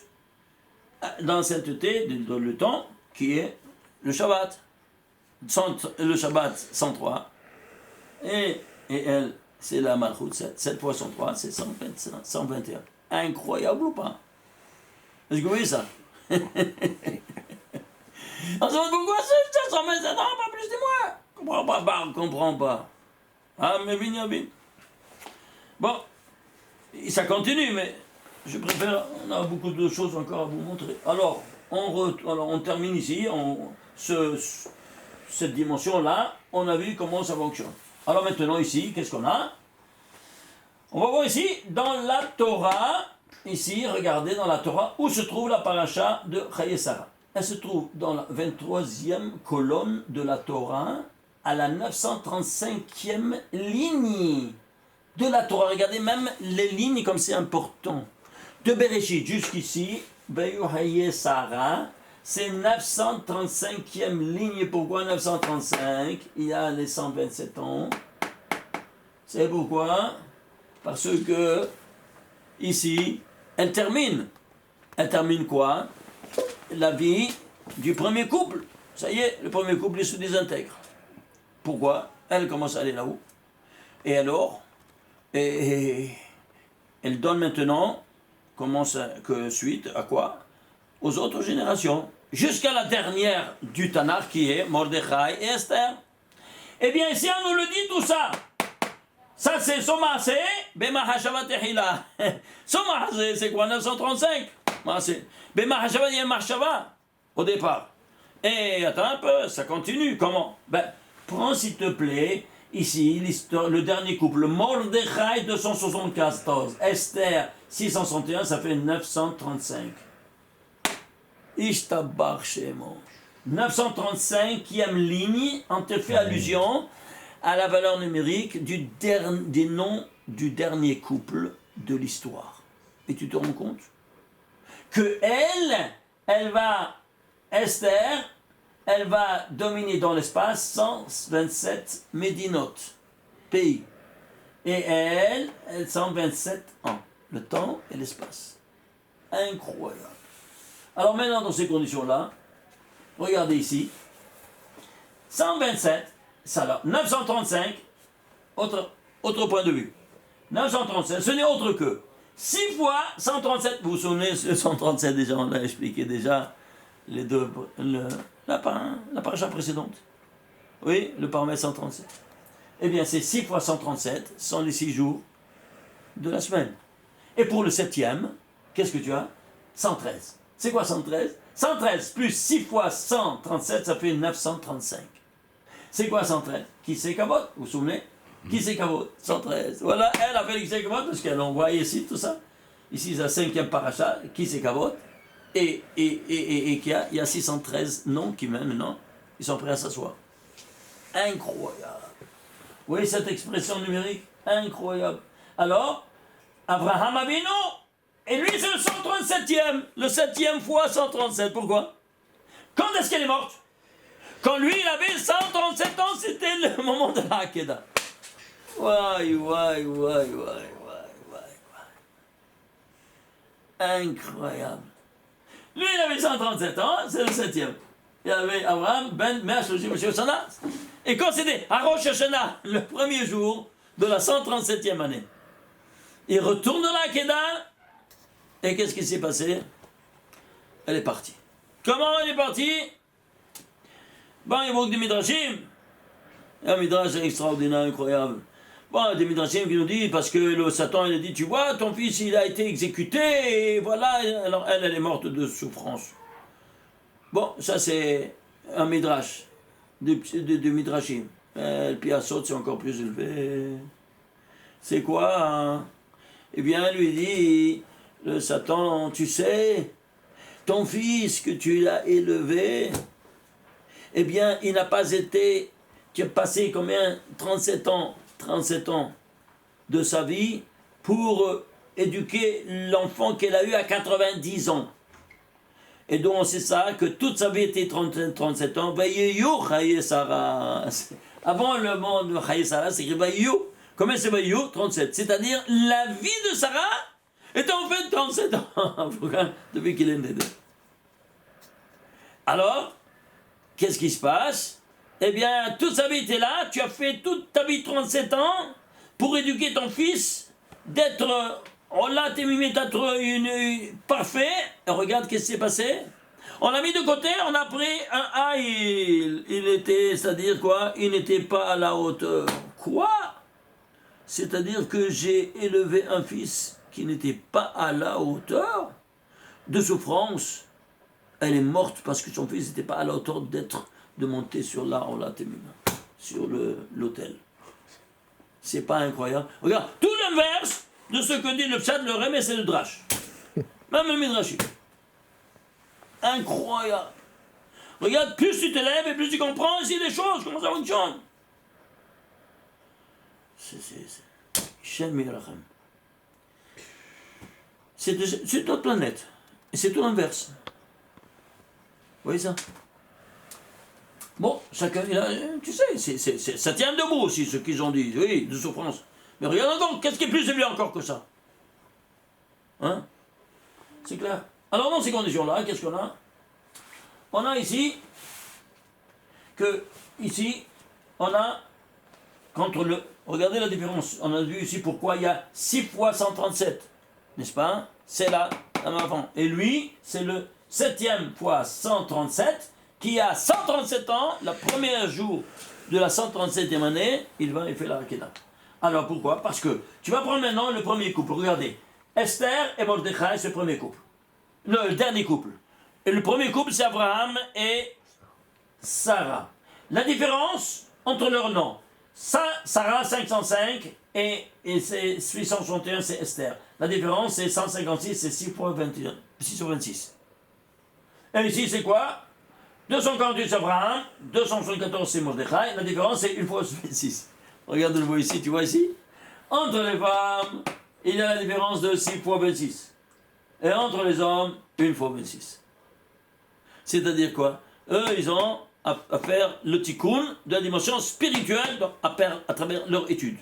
dans la sainteté, dans le temps, qui est le Shabbat. Le Shabbat, 103. Et elle, c'est la malchoute, 7 fois 103, c'est 121. Incroyable ou pas? Est-ce que vous voyez ça? On se demande pourquoi c'est 127 ans, pas plus de moi. Comprends pas. Ah, mais bien. Bon, ça continue, mais je préfère, on a beaucoup de choses encore à vous montrer. Alors, on termine ici, cette dimension-là, on a vu comment ça fonctionne. Alors maintenant ici, qu'est-ce qu'on a? On va voir ici, dans la Torah, ici, regardez dans la Torah, où se trouve la paracha de Chaye Sarah. Elle se trouve dans la 23e colonne de la Torah, à la 935e ligne de la Torah. Regardez même les lignes comme c'est important. De Bereshit jusqu'ici, Chaye Sarah, c'est 935e ligne. Pourquoi 935? Il y a les 127 ans. C'est pourquoi? Parce que, ici, elle termine. Elle termine quoi? La vie du premier couple. Ça y est, le premier couple il se désintègre. Pourquoi? Elle commence à aller là-haut. Et alors, elle donne maintenant, suite à quoi? Aux autres générations. Jusqu'à la dernière du Tanakh qui est Mordechai et Esther. Eh bien, ici on nous le dit tout ça. Ça c'est Somaase, Bemahashava Tehila. Somaase, c'est quoi? 935. Bemahashava, il y a Mahashava au départ. Et attends un peu, ça continue. Comment? Prends s'il te plaît, ici, l'histoire, le dernier couple, Mordechai 274, Esther 661, ça fait 935. Ishtabar Shemo. 935e ligne, on te fait allusion à la valeur numérique des noms du dernier couple de l'histoire. Et tu te rends compte que Esther, elle va dominer dans l'espace 127 médinotes, pays. Et elle 127 ans, le temps et l'espace. Incroyable. Alors maintenant, dans ces conditions-là, regardez ici, 127, ça là, 935, autre point de vue. 935, ce n'est autre que 6 fois 137. Vous vous souvenez, ce 137 déjà, on l'a expliqué déjà, la paracha précédente. Oui, le paramètre 137. Eh bien, c'est 6 fois 137, ce sont les 6 jours de la semaine. Et pour le 7e, qu'est-ce que tu as? 113. C'est quoi 113? 113 plus 6 fois 137, ça fait 935. C'est quoi 113? Qui c'est Kavod? Vous vous souvenez? Qui c'est Kavod? 113. Voilà, elle a fait qui c'est Kavod parce qu'elle envoie ici tout ça. Ici, c'est la 5e paracha. Qui c'est Kavod? Et il y a 613 noms qui même, non? Ils sont prêts à s'asseoir. Incroyable. Vous voyez cette expression numérique? Incroyable. Alors, Abraham Avinu, et lui c'est le 137e, le 7e fois 137. Pourquoi? Quand est-ce qu'elle est morte? Quand lui il avait 137 ans, c'était le moment de la Hakeda. Ouais. Incroyable. Lui il avait 137 ans, c'est le 7e. Il y avait Abraham ben Me'ashloshim Shana. Et quand c'était à Rosh Hashanah, le premier jour de la 137e année, il retourne dans la Hakeda. Et qu'est-ce qui s'est passé? Elle est partie. Comment elle est partie? Bon, il y a beaucoup de Midrashim. Il y a un Midrash extraordinaire, incroyable. Bon, il y a des Midrashim qui nous disent, parce que le Satan, il a dit, tu vois, ton fils, il a été exécuté, et voilà, alors elle est morte de souffrance. Bon, ça c'est un Midrash, de Midrashim. Le Piasot, c'est encore plus élevé. C'est quoi, hein? Eh bien, lui dit, le Satan, tu sais, ton fils que tu l'as élevé, eh bien, il n'a pas été, tu as passé combien? 37 ans de sa vie pour éduquer l'enfant qu'elle a eu à 90 ans. Et donc, on sait ça, que toute sa vie était 37 ans. Avant le monde de Chaye Sarah, c'est écrit Vayu. Combien c'est Vayu? 37. C'est-à-dire, la vie de Sarah était en fait 37 ans. Depuis qu'il est né. Alors, qu'est-ce qui se passe? Eh bien, toute sa vie était là. Tu as fait toute ta vie 37 ans pour éduquer ton fils, d'être parfait. Et regarde qu'est-ce qui s'est passé. On l'a mis de côté, on a pris un il était, c'est-à-dire quoi? Il n'était pas à la hauteur. Quoi? C'est-à-dire que j'ai élevé un fils qui n'était pas à la hauteur de souffrance. Elle est morte parce que son fils n'était pas à la hauteur de monter sur sur l'autel. C'est pas incroyable? Regarde, tout l'inverse de ce que dit le Pshat, le Rem, et c'est le Drash. Même le Midrashim. Incroyable. Regarde, plus tu t'élèves et plus tu comprends ici les choses, comment ça fonctionne. C'est notre planète. Et c'est tout l'inverse. Vous voyez ça? Bon, chacun, tu sais, ça tient debout aussi, ce qu'ils ont dit, oui, de souffrance. Mais regarde donc, qu'est-ce qui est plus élevé encore que ça? Hein? C'est clair? Alors, dans ces conditions-là, qu'est-ce qu'on a? On a ici, on a, regardez la différence, on a vu ici pourquoi il y a 6 fois 137, n'est-ce pas? C'est là, avant. Et lui, c'est le 7e fois 137, qui a 137 ans, le premier jour de la 137e année, il fait la Hakeda. Alors pourquoi? Parce que tu vas prendre maintenant le premier couple, regardez, Esther et Mordechai, c'est le premier couple. Le dernier couple. Et le premier couple, c'est Abraham et Sarah. La différence entre leurs noms, Sarah 505 et c'est 861, c'est Esther. La différence, c'est 156, c'est 6 fois 21, 6 sur 26. Et ici, c'est quoi? 248, c'est Abraham, 274, c'est Mordechai. La différence, c'est 1 fois 26. Regarde le mot ici, tu vois ici? Entre les femmes, il y a la différence de 6 fois 26. Et entre les hommes, 1 fois 26. C'est-à-dire quoi? Eux, ils ont à faire le tikkun de la dimension spirituelle à travers leur étude.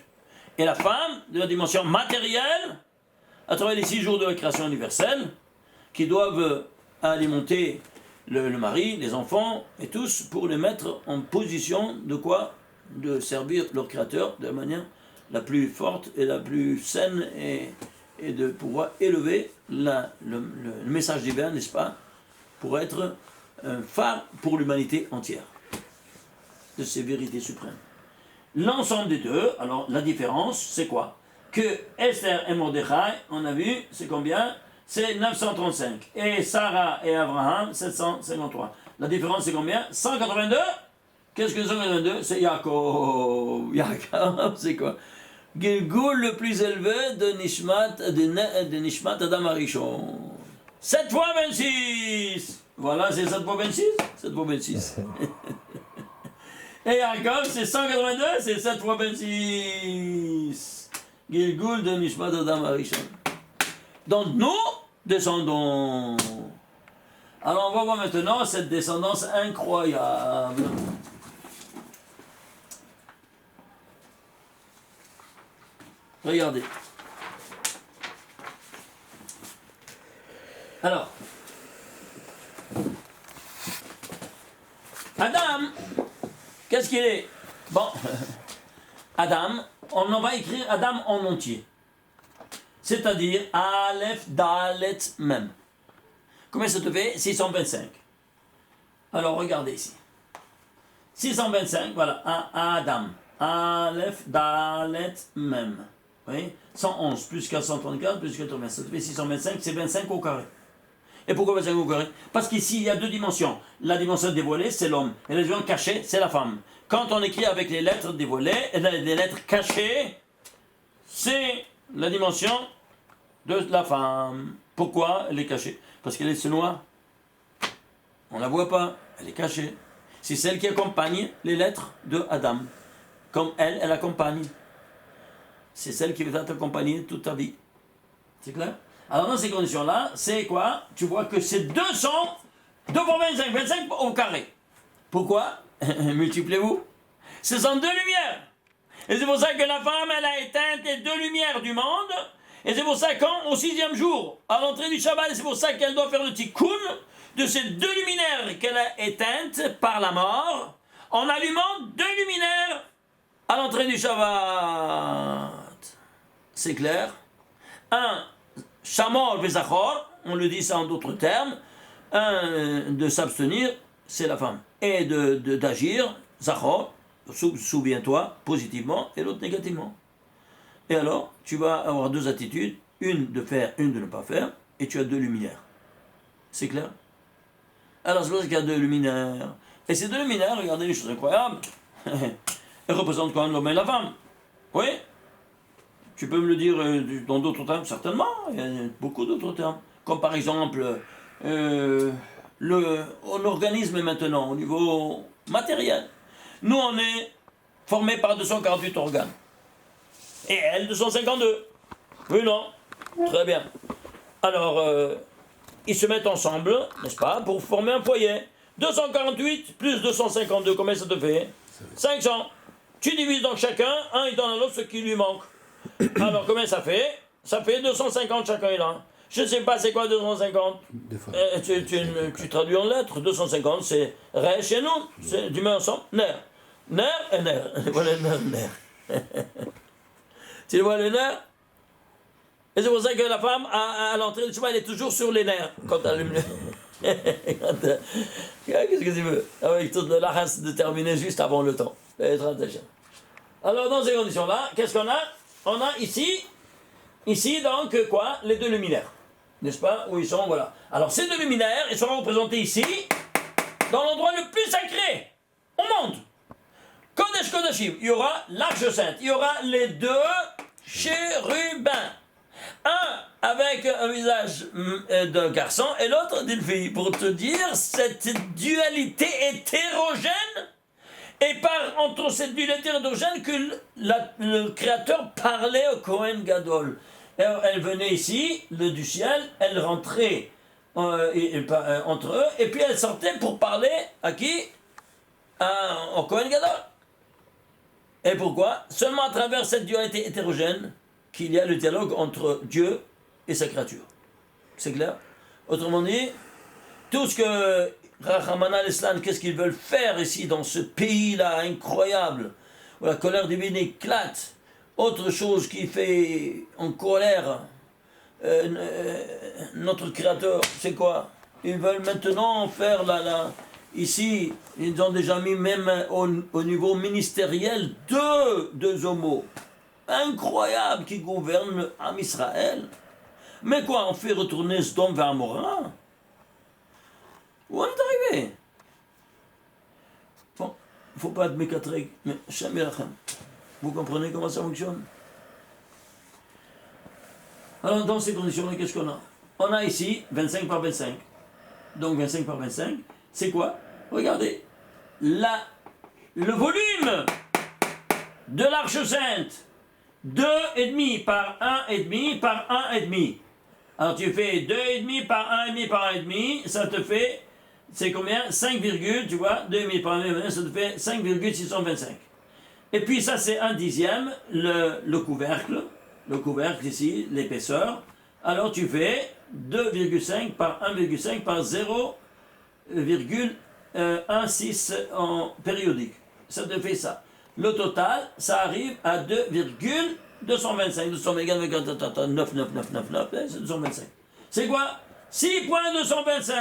Et la femme, de la dimension matérielle, à travers les 6 jours de la création universelle, qui doivent alimenter le mari, les enfants et tous pour les mettre en position de quoi? De servir leur Créateur de la manière la plus forte et la plus saine et de pouvoir élever le message divin, n'est-ce pas? Pour être un phare pour l'humanité entière de ces vérités suprêmes. L'ensemble des deux, alors la différence, c'est quoi? Que Esther et Mordechai, on a vu, c'est combien? C'est 935. Et Sarah et Abraham, 753. La différence, c'est combien? 182. Qu'est-ce que 182? C'est Yaakov. Yaakov, c'est quoi? Gilgul le plus élevé de Nishmat Adam Arishon. 7 fois 26. Voilà, c'est 7 fois 26. 7 fois 26. Et Yaakov, c'est 182, c'est 7 fois 26. Gilgul de Nishmat Adam Arishon. Donc nous descendons. Alors on va voir maintenant cette descendance incroyable. Regardez. Alors, Adam, qu'est-ce qu'il est? Bon, Adam, on va écrire Adam en entier. C'est-à-dire Aleph, Dalet, Mem. Combien ça te fait? 625. Alors regardez ici. 625, voilà, Adam. Aleph, Dalet, Mem. Oui? 111 plus 434 plus 80. Ça te fait 625, c'est 25 au carré. Et pourquoi 25 au carré? Parce qu'ici il y a deux dimensions. La dimension dévoilée, c'est l'homme. Et la dimension cachée, c'est la femme. Quand on écrit avec les lettres dévoilées, les lettres cachées, c'est la dimension de la femme. Pourquoi elle est cachée? Parce qu'elle est noire. On ne la voit pas, elle est cachée. C'est celle qui accompagne les lettres de Adam. Comme elle accompagne. C'est celle qui va t'accompagner toute ta vie. C'est clair? Alors dans ces conditions-là, c'est quoi? Tu vois que c'est 200, 2 fois 25, 25 au carré. Pourquoi? Multipliez-vous. Ce sont deux lumières. Et c'est pour ça que la femme, elle a éteint les deux lumières du monde. Et c'est pour ça qu'au 6e jour, à l'entrée du Shabbat, c'est pour ça qu'elle doit faire le tikkun de ces deux luminaires qu'elle a éteintes par la mort, en allumant deux luminaires à l'entrée du Shabbat. C'est clair? Un, Shamor Vezachor, on le dit ça en d'autres termes, un de s'abstenir, c'est la femme. Et d'agir, Zachor, souviens-toi, positivement, et l'autre négativement. Et alors, tu vas avoir deux attitudes, une de faire, une de ne pas faire, et tu as deux luminaires. C'est clair? Alors, c'est pour ça qu'il y a deux luminaires. Et ces deux luminaires, regardez les choses incroyables, elles représentent quand même l'homme et la femme. Oui? Tu peux me le dire dans d'autres termes? Certainement, il y a beaucoup d'autres termes. Comme par exemple, l'organisme maintenant, au niveau matériel. Nous, on est formés par 248 organes. Et elle, 252. Oui, non? Très bien. Alors, ils se mettent ensemble, n'est-ce pas, pour former un foyer. 248 plus 252, combien ça te fait? 500. Tu divises donc chacun, un il donne à l'autre ce qui lui manque. Alors, combien ça fait? Ça fait 250 chacun est là. Je ne sais pas c'est quoi 250. Tu traduis en lettres. 250 c'est Ré chez nous. Tu mets ensemble. Nerf. Nerf et nerf. Voilà le nerf. Tu vois le nerf? Et c'est pour ça que la femme, à l'entrée du chemin, elle est toujours sur les nerfs. Quand elle allume le... Qu'est-ce que tu veux? Avec toute la race de terminer juste avant le temps. Alors, dans ces conditions-là, qu'est-ce qu'on a? On a ici donc, quoi? Les deux luminaires. N'est-ce pas? Où ils sont, voilà. Alors, ces deux luminaires, ils seront représentés ici, dans l'endroit le plus sacré au monde. Kodesh Kodashim. Il y aura l'Arche Sainte. Il y aura les deux chérubins. Un avec un visage d'un garçon et l'autre d'une fille. Pour te dire, cette dualité hétérogène, et entre cette dualité hétérogène que le Créateur parlait au Kohen Gadol. Elle venait ici, du ciel, elle rentrait entre eux, et puis elle sortait pour parler à qui? Au Kohen Gadol. Et pourquoi? Seulement à travers cette dualité hétérogène qu'il y a le dialogue entre Dieu et sa créature. C'est clair? Autrement dit, tout ce que Rahman al-Islam, qu'est-ce qu'ils veulent faire ici dans ce pays-là incroyable, où la colère divine éclate, autre chose qui fait en colère notre Créateur, c'est quoi? Ils veulent maintenant faire ici, ils ont déjà mis même au niveau ministériel deux homos incroyables qui gouvernent le Ham Israël. Mais quoi, on fait retourner Sdom vers Amora? Où on est arrivé? Bon, il ne faut pas être mécatré, mais Shem Yerachem. Vous comprenez comment ça fonctionne? Alors, dans ces conditions-là, qu'est-ce qu'on a? On a ici 25 par 25. Donc, 25 par 25, c'est quoi? Regardez. Le volume de l'Arche Sainte, 2,5 par 1,5 par 1,5. Alors, tu fais 2,5 par 1,5 par 1,5, ça te fait, c'est combien? 5, tu vois, 2,5 par 1,5, ça te fait 5,625. Et puis, ça, c'est 1/10, le couvercle. Le couvercle ici, l'épaisseur. Alors tu fais 2,5 par 1,5 par 0,16 en périodique. Ça te fait ça. Le total, ça arrive à 2,225. 99999, c'est 225. C'est quoi? 6,225.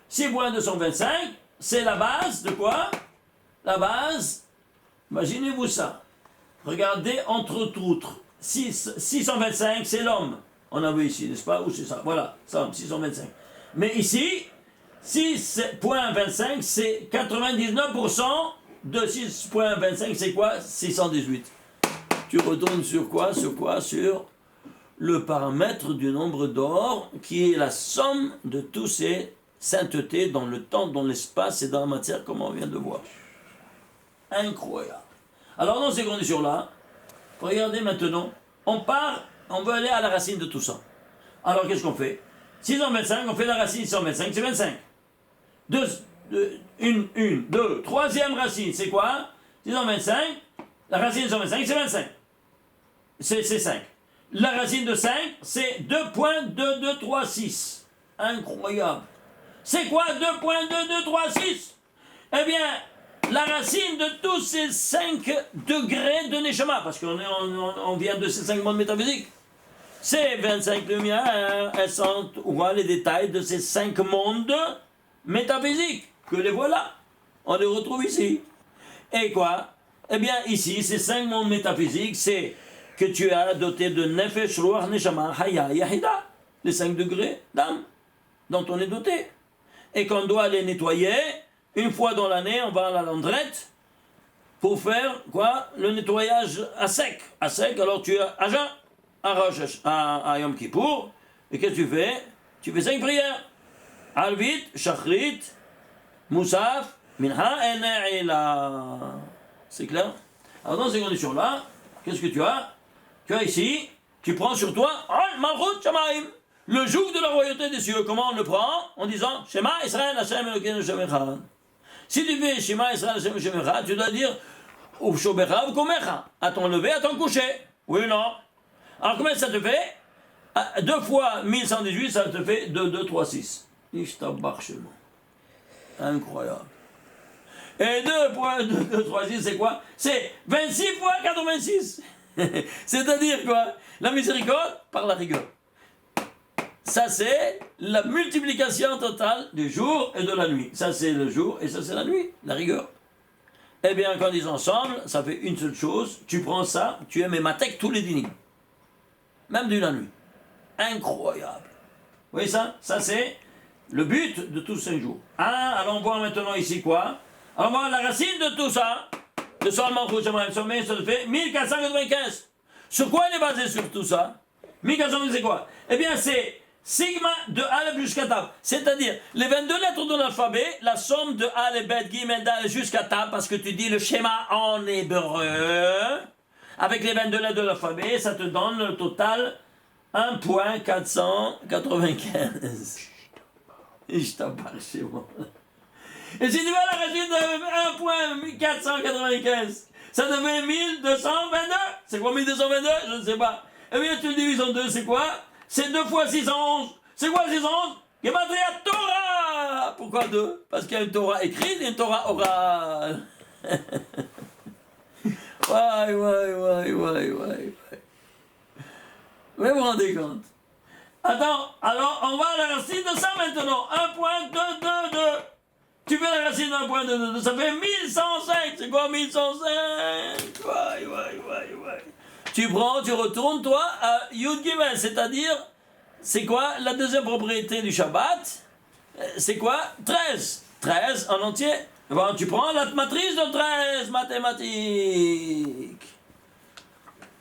6,225, c'est la base de quoi? La base, imaginez-vous ça. Regardez entre autres, 625 c'est l'homme. On a vu ici, n'est-ce pas? Où c'est ça? Voilà, ça, 625. Mais ici, 6,25 c'est 99% de 6,25 c'est quoi? 618. Tu retournes sur quoi? Sur le paramètre du nombre d'or qui est la somme de tous ces saintetés dans le temps, dans l'espace et dans la matière comme on vient de voir. Incroyable. Alors dans ces conditions-là, regardez maintenant, on veut aller à la racine de tout ça. Alors qu'est-ce qu'on fait? 625, on fait la racine 625, c'est 25. Troisième racine, c'est quoi? 625, la racine de 125, c'est 25. C'est 5. La racine de 5, c'est 2,2236. Incroyable. C'est quoi 2,2236? Eh bien, la racine de tous ces 5 degrés de Neshama, parce qu'on vient de ces 5 mondes métaphysiques, c'est 25 lumières, elles sont, on voit les détails de ces 5 mondes métaphysiques, que les voilà, on les retrouve ici. Et quoi? Eh bien ici, ces 5 mondes métaphysiques, c'est que tu as doté de Nefesh, Ruach, Neshama, Haya, Yahida, les 5 degrés d'âme dont on est doté, et qu'on doit les nettoyer. Une fois dans l'année, on va à la landrette pour faire quoi? Le nettoyage à sec. À sec, alors tu as à jeun, à Yom Kippour. Et qu'est-ce que tu fais? Tu fais 5 prières. Alvit, Shachrit, Moussaf, Minha et Ne'ila. C'est clair? Alors dans ces conditions-là, qu'est-ce que tu as? Tu as ici, tu prends sur toi Malchut Shamaim, le joug de la royauté des cieux. Comment on le prend? En disant Shema Israël Hashem Elokeinu Hashem Echad. Si tu fais Shema Israël Hashem Echad, tu dois dire Uvshobecha V'komecha, à ton lever, à ton coucher. Oui ou non? Alors combien ça te fait? 2 fois 1118, ça te fait 2236. Ishtabachement. Incroyable. Et 2,2236, c'est quoi? C'est 26 fois 86. C'est-à-dire quoi? La miséricorde par la rigueur. Ça, c'est la multiplication totale du jour et de la nuit. Ça, c'est le jour et ça, c'est la nuit, la rigueur. Eh bien, quand ils sont ensemble, ça fait une seule chose. Tu prends ça, tu aimes matek tous les dîners. Même de la nuit. Incroyable. Vous voyez ça? Ça, c'est le but de tous ces jours. Allons voir maintenant ici quoi? Allons voir la racine de tout ça. De seulement sommet, ça fait 1495. Sur quoi elle est basée sur tout ça? 1495, c'est quoi? Eh bien, c'est sigma de Aleph jusqu'à Tav. C'est-à-dire, les 22 lettres de l'alphabet, la somme de Aleph, Bet, Gimel, Dal jusqu'à Tav, parce que tu dis le schéma en hébreu, avec les 22 lettres de l'alphabet, ça te donne le total 1,495. Je t'en parle chez moi. Et si tu vas à la racine de 1,495, ça te fait 1222. C'est quoi 1222? Je ne sais pas. Eh bien, tu le divises en deux, c'est quoi? C'est 2 fois 611. C'est quoi 611? Gematria Torah. Pourquoi 2? Parce qu'il y a une Torah écrite et une Torah orale. Ouais. Mais vous vous rendez compte? Attends, alors on va à la racine de ça maintenant. 1.222. Tu fais la racine de 1.222, ça fait 1105. C'est quoi 1105? Ouais. Tu prends, tu retournes toi à Yud Gimel, c'est-à-dire, c'est quoi la deuxième propriété du Shabbat? C'est quoi? 13. 13 en entier. Bon, tu prends la matrice de 13 mathématiques.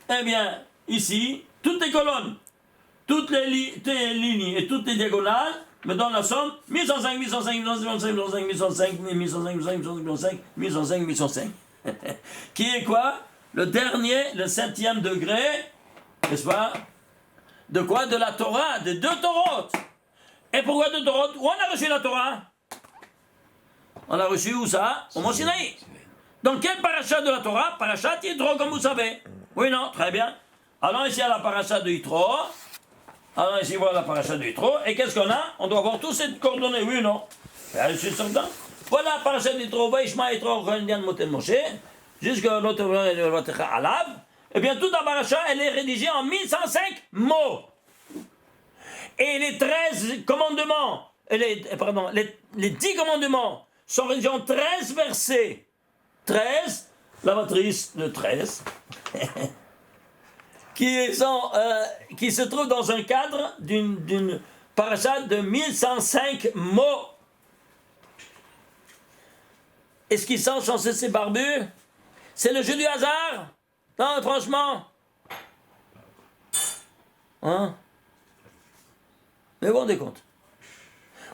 Eh bien, ici, toutes les colonnes, toutes les lignes et toutes les diagonales me donnent la somme 1105, 1105, qui est quoi? Le dernier, le 7e degré, n'est-ce pas? De quoi? De la Torah, de 2 Torotes. Et pourquoi 2 Torotes? Où on a reçu la Torah? On l'a reçu où ça? Au Mont Sinaï. Dans quel parachat de la Torah? Parachat Yitro, comme vous savez. Oui, non, très bien. Allons ici à la parachat de Yitro. Allons ici voir la parachat de Yitro. Et qu'est-ce qu'on a? On doit avoir tous ces coordonnées, oui ou non? Je suis certain. Voilà, parachat de Yitro, Vaishma Yitro, Chondian Moten Moshe, jusqu'à l'autre Alav. Eh bien, toute la parachat, elle est rédigée en 1105 mots. Et les 13 commandements, les 10 commandements sont rédigés en 13 versets. 13, la matrice de 13, qui se trouve dans un cadre d'une parachat de 1105 mots. Est-ce qu'ils sont chanceux ces barbus? C'est le jeu du hasard? Non, franchement. Hein? Mais vous vous rendez compte?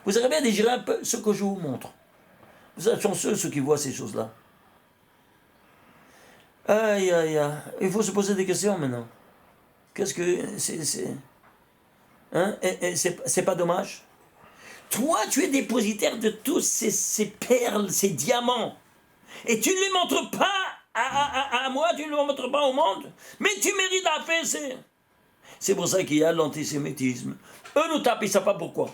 Vous avez bien digéré un peu ce que je vous montre. Vous êtes chanceux ceux qui voient ces choses-là. Aïe. Il faut se poser des questions maintenant. Qu'est-ce que c'est hein? Et c'est pas dommage? Toi, tu es dépositaire de tous ces perles, ces diamants. Et tu ne les montres pas à moi, tu ne les montres pas au monde. Mais tu mérites la paix. C'est pour ça qu'il y a l'antisémitisme. Eux nous tapent, ils ne savent pas pourquoi.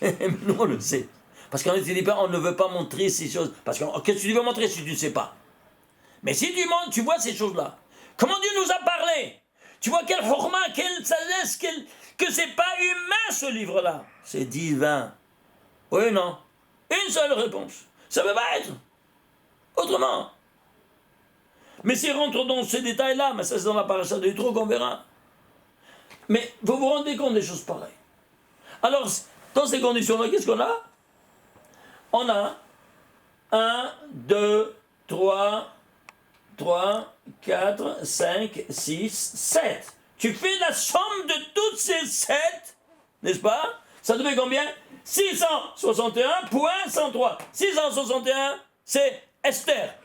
Mais nous, on le sait. Parce qu'on ne veut pas montrer ces choses. Parce que qu'est-ce que tu veux montrer si tu ne sais pas? Mais si tu montres, tu vois ces choses-là. Comment Dieu nous a parlé? Tu vois quelle chorma, quelle sagesse, que c'est pas humain ce livre-là. C'est divin. Oui, non. Une seule réponse. Ça ne peut pas être autrement. Mais s'il rentre dans ces détails-là, mais ça c'est dans la paracha de Yitro qu'on verra. Mais vous vous rendez compte des choses pareilles. Alors, dans ces conditions-là, qu'est-ce qu'on a? On a 1, 2, 3, 4, 5, 6, 7. Tu fais la somme de toutes ces 7, n'est-ce pas? Ça te fait combien? 661.103. 661, c'est Esther.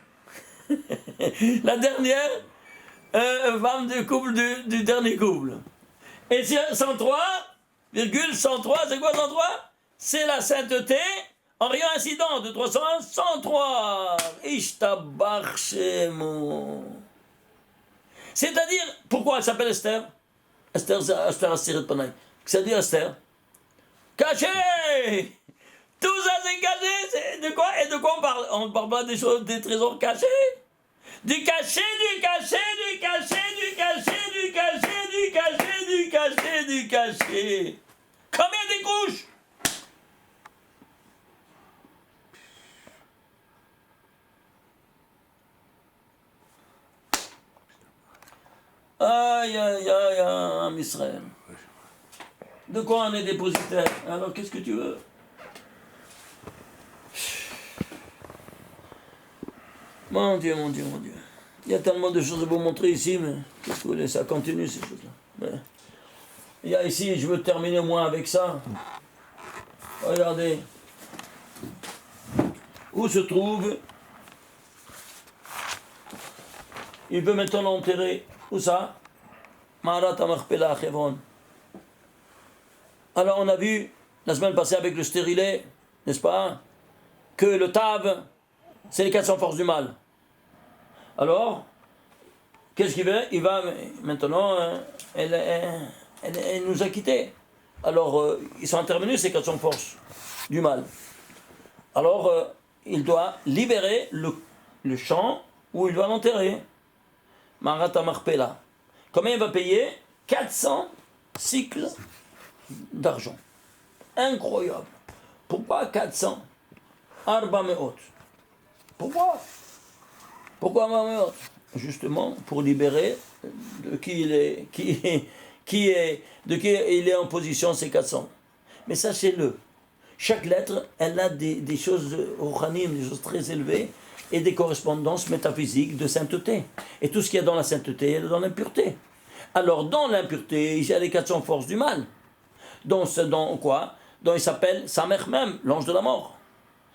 La dernière femme du couple du dernier couple. Et 103,103, c'est quoi 103? C'est la sainteté en rien incident de 301, 103. Ishtabar Shemo. C'est-à-dire, pourquoi elle s'appelle Esther? Esther Asiret Panay. C'est-à-dire Esther? Caché! Tout ça c'est caché, de quoi? Et de quoi on parle? On parle pas des choses, des trésors cachés? Du caché. Combien de couches? Aïe, Am Israël. De quoi on est dépositaire? Alors qu'est-ce que tu veux? Mon Dieu. Il y a tellement de choses à vous montrer ici, mais qu'est-ce que vous voulez? Ça continue ces choses-là. Mais il y a ici, je veux terminer au moins avec ça. Regardez. Où se trouve? Il veut maintenant l'enterrer. Où ça? Maharat Amarpela à Hebron. Alors on a vu la semaine passée avec le stérilet, n'est-ce pas, que le Tav, c'est les 400 forces du mal. Alors, qu'est-ce qu'il veut? Il va maintenant elle nous a quittés. Alors, ils sont intervenus, ces 400 forces du mal. Alors, il doit libérer le champ où il doit l'enterrer. Marata Marpella. Combien il va payer? 400 cycles d'argent. Incroyable. Pourquoi 400? Arba Meot. Pourquoi? Pourquoi Arba Meot? Justement, pour libérer de qui il est, de qui il est en position, c'est 400. Mais sachez-le, chaque lettre, elle a des choses rochanim, des choses très élevées, et des correspondances métaphysiques de sainteté. Et tout ce qu'il y a dans la sainteté, il y a dans l'impureté. Alors, dans l'impureté, il y a les 400 forces du mal. Dans quoi? Dont il s'appelle Samer même, l'ange de la mort.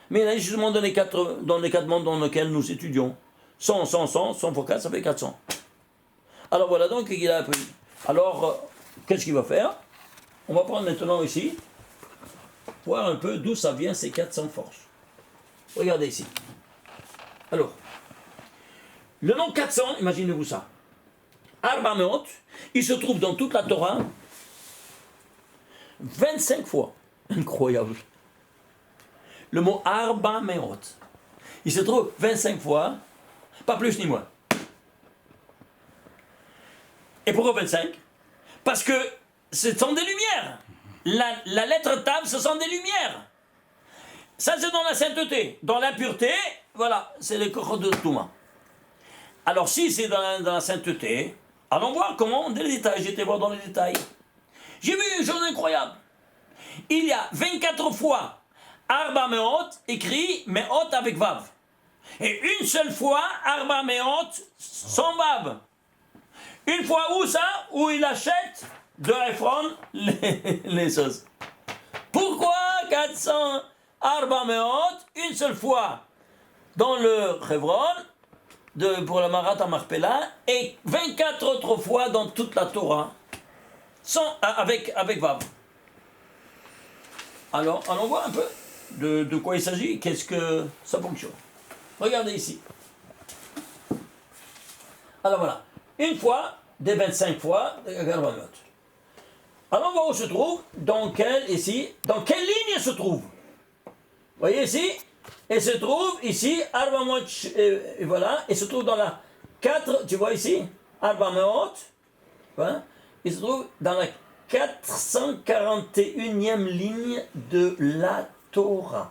Mais il est justement dans les quatre mondes dans lesquels nous étudions. 100 fois 4, ça fait 400. Alors voilà donc il a appris. Alors, qu'est-ce qu'il va faire? On va prendre maintenant ici, voir un peu d'où ça vient ces 400 forces. Regardez ici. Alors, le nom 400, imaginez-vous ça. Arba Meot, il se trouve dans toute la Torah 25 fois. Incroyable. Le mot Arba Meot, il se trouve 25 fois, pas plus ni moins. Et pourquoi 25? Parce que ce sont des lumières. La lettre Tav, ce sont des lumières. Ça, c'est dans la sainteté. Dans l'impureté, voilà, c'est les kochot de Touma. Alors, si c'est dans la sainteté, allons voir comment, dans les détails, j'étais voir dans les détails. J'ai vu une chose incroyable. Il y a 24 fois Arba Meot écrit Meot avec Vav. Et une seule fois Arba Meot sans Vav. Une fois où ça? Où il achète de Ephron les choses. Pourquoi 400 Arba Meot une seule fois dans le Hebron pour la Marata Marpella et 24 autres fois dans toute la Torah avec Vav. Alors, allons voir un peu de quoi il s'agit, qu'est-ce que ça fonctionne. Regardez ici. Alors voilà, une fois, des 25 fois, des Arba Meot. Alors on voit où se trouve, dans quelle ligne elle se trouve. Vous voyez ici, elle se trouve ici, Arba Meot, et voilà, elle se trouve dans la 4, tu vois ici, Arba Meot, voilà, il se trouve dans la 441e ligne de la Torah.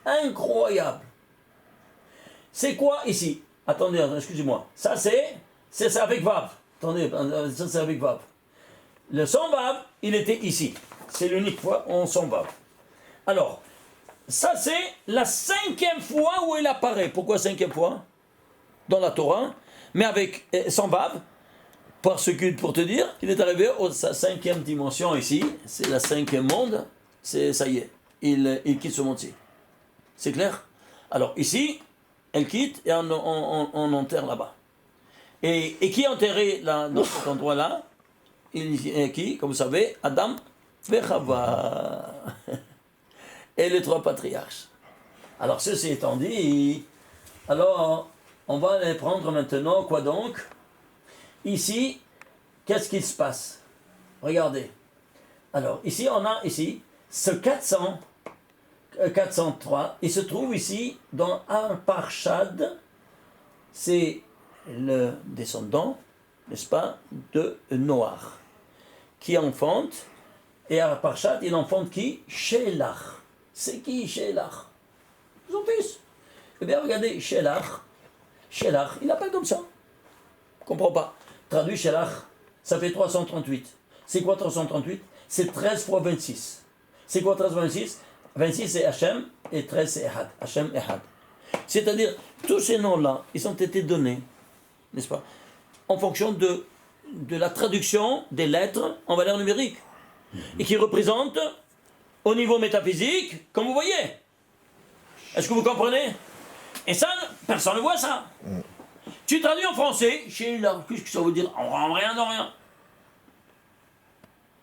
Incroyable. C'est quoi ici? Attendez, excusez-moi. Ça c'est avec Vav. Attendez, ça c'est avec Vav. Le sans Vav, il était ici. C'est l'unique fois où on sans Vav. Alors, ça c'est la 5e fois où il apparaît. Pourquoi 5e fois? Dans la Torah, mais avec sans Vav. Parce que, pour te dire, il est arrivé à sa 5e dimension ici, c'est la 5e monde, ça y est, il quitte ce monde-ci. C'est clair? Alors ici, elle quitte et on enterre là-bas. Et qui est enterré là, dans cet endroit-là? Qui, comme vous savez, Adam et Chava. Et les 3 patriarches. Alors ceci étant dit, alors on va les prendre maintenant, quoi donc? Ici, qu'est-ce qui se passe? Regardez. Alors, ici, on a ici ce 403. Il se trouve ici dans Arparchad. C'est le descendant, n'est-ce pas, de Noach, qui enfante. Et Arparchad, il enfante qui? Shelach. C'est qui Shelach? Son fils. Eh bien, regardez, Shelach, il appelle comme ça. Je comprends pas. Traduit Shelach, ça fait 338. C'est quoi 338? C'est 13 fois 26. C'est quoi 13 fois 26? 26 c'est Hachem et 13 c'est Ehad. Hachem Ehad. C'est-à-dire, tous ces noms-là, ils ont été donnés, n'est-ce pas, en fonction de la traduction des lettres en valeur numérique. Et qui représentent, au niveau métaphysique, comme vous voyez. Est-ce que vous comprenez? Et ça, personne ne voit ça. Tu traduis en français, qu'est-ce que ça veut dire? En rien, dans rien.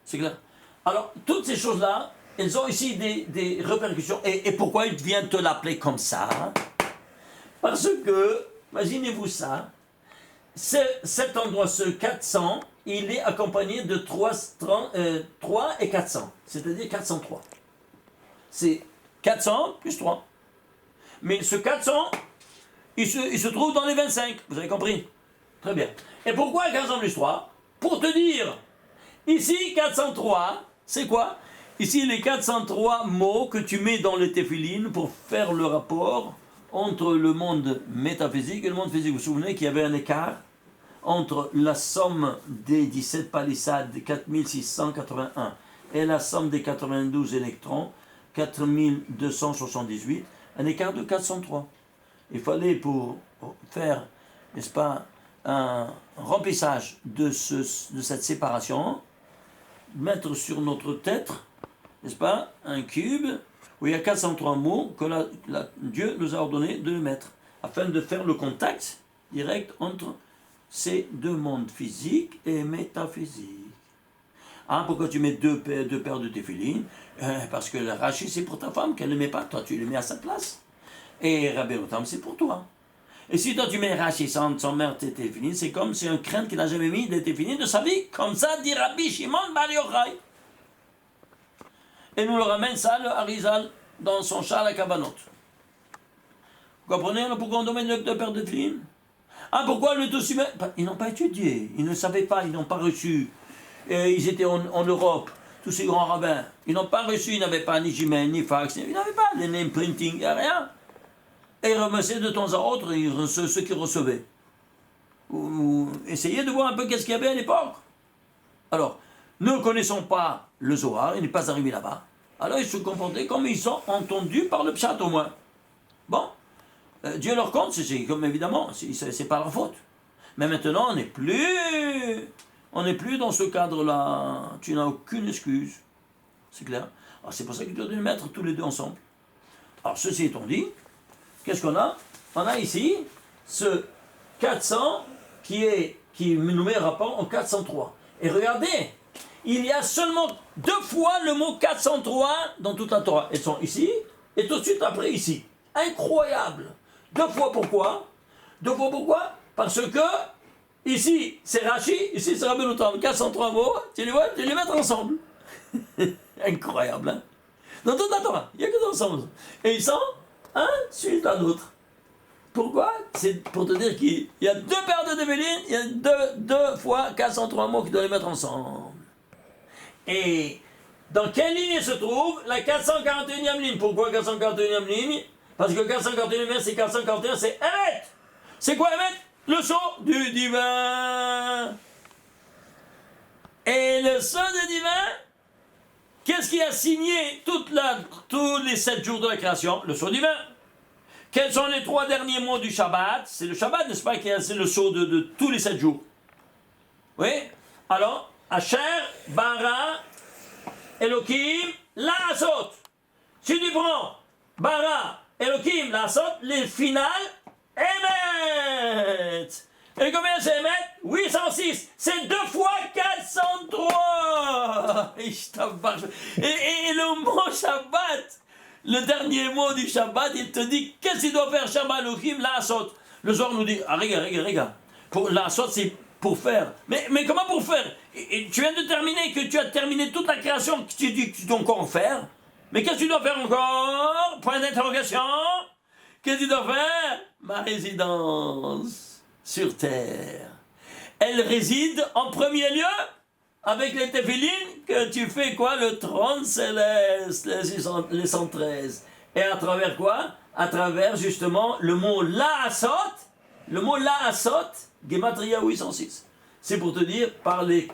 C'est clair? Alors, toutes ces choses-là, elles ont ici des répercussions. Et pourquoi il vient te l'appeler comme ça? Parce que, imaginez-vous ça, cet endroit, ce 400, il est accompagné de 3 et 400, c'est-à-dire 403. C'est 400 plus 3. Mais ce 400, il se trouve dans les 25, vous avez compris? Très bien. Et pourquoi 400 plus 3? Pour te dire, ici 403, c'est quoi? Ici les 403 mots que tu mets dans le téphilin pour faire le rapport entre le monde métaphysique et le monde physique. Vous vous souvenez qu'il y avait un écart entre la somme des 17 palissades, 4681, et la somme des 92 électrons, 4278, un écart de 403. Il fallait, pour faire, n'est-ce pas, un remplissage de cette séparation, mettre sur notre tête, n'est-ce pas, un cube où il y a 403 mots que Dieu nous a ordonné de le mettre, afin de faire le contact direct entre ces deux mondes physiques et métaphysiques. Ah, pourquoi tu mets deux paires de téphilines? Parce que le Rashi, c'est pour ta femme, qu'elle ne le met pas, toi tu le mets à sa place. Et Rabbi Notam, c'est pour toi. Et si toi tu mets Rashi sans mettre tes téphilines, c'est comme si un crâne qui n'a jamais mis des téphilines de sa vie. Comme ça, dit Rabbi Shimon Bar Yochai. Et nous le ramène ça, le Harizal, dans son char à Kavanot. Vous comprenez pourquoi on doit mettre deux paires de téphilines? Ah, pourquoi le Tosima? Ils n'ont pas étudié, ils ne savaient pas, ils n'ont pas reçu. Ils étaient en Europe, tous ces grands rabbins. Ils n'ont pas reçu, ils n'avaient pas ni Gmail, ni fax, ils n'avaient pas de name printing, il n'y a rien. Et ils remettaient de temps à autre ceux qui recevaient. Essayez de voir un peu qu'est-ce qu'il y avait à l'époque. Alors, ne connaissons pas le Zohar, il n'est pas arrivé là-bas. Alors ils se comportaient comme ils sont entendus par le Pshat au moins. Bon. Dieu leur compte, c'est comme évidemment, c'est pas leur faute. Mais maintenant, on n'est plus dans ce cadre-là. Tu n'as aucune excuse. C'est clair. Alors c'est pour ça qu'il doit les mettre tous les deux ensemble. Alors ceci étant dit, qu'est-ce qu'on a? On a ici ce 400 qui nous met rapport en 403. Et regardez, il y a seulement 2 fois le mot 403 dans toute la Torah. Elles sont ici et tout de suite après ici. Incroyable. 2 fois pourquoi? 2 fois pourquoi? Parce que ici c'est Rashi, ici c'est Rabbi Notam. 403 mots, tu les vois, tu les mets ensemble. Incroyable, hein? Dans toute la Torah, il n'y a que ensemble. Et ils sont un suite à l'autre. Pourquoi? C'est pour te dire qu'il y a 2 paires de téphilines, il y a 2 fois 403 mots qui doivent les mettre ensemble. Et dans quelle ligne il se trouve? La 441e ligne. Pourquoi 441e ligne? Parce que 441e, c'est 441, c'est Emet. C'est quoi Emet? Le sceau du divin. Et le sceau du divin, qu'est-ce qui a signé tous les 7 jours de la création? Le sceau divin. Quels sont les 3 derniers mots du Shabbat? C'est le Shabbat, n'est-ce pas, c'est le sceau de tous les 7 jours. Oui? Alors, Asher, Bara, Elohim, La'asot. Si tu prends Bara, Elohim, La'asot, les finales, Emet. Et combien c'est Emet? 806. C'est 2 fois 403. Et le mot Shabbat, le dernier mot du Shabbat, il te dit qu'est-ce qu'il doit faire Shabbat, Elohim, La'asot. Le soir, nous dit, ah, regarde. Pour La'asot, c'est pour faire. Mais comment pour faire? Et tu viens de terminer, que tu as terminé toute la création, que tu dois encore faire. Mais qu'est-ce que tu dois faire encore? Point d'interrogation. Qu'est-ce que tu dois faire? Ma résidence sur terre. Elle réside en premier lieu avec les téphilines que tu fais quoi? Le trône céleste, les 113. Et à travers quoi? À travers justement le mot La'asot. Le mot La'asot, Gematria 806. C'est pour te dire, par les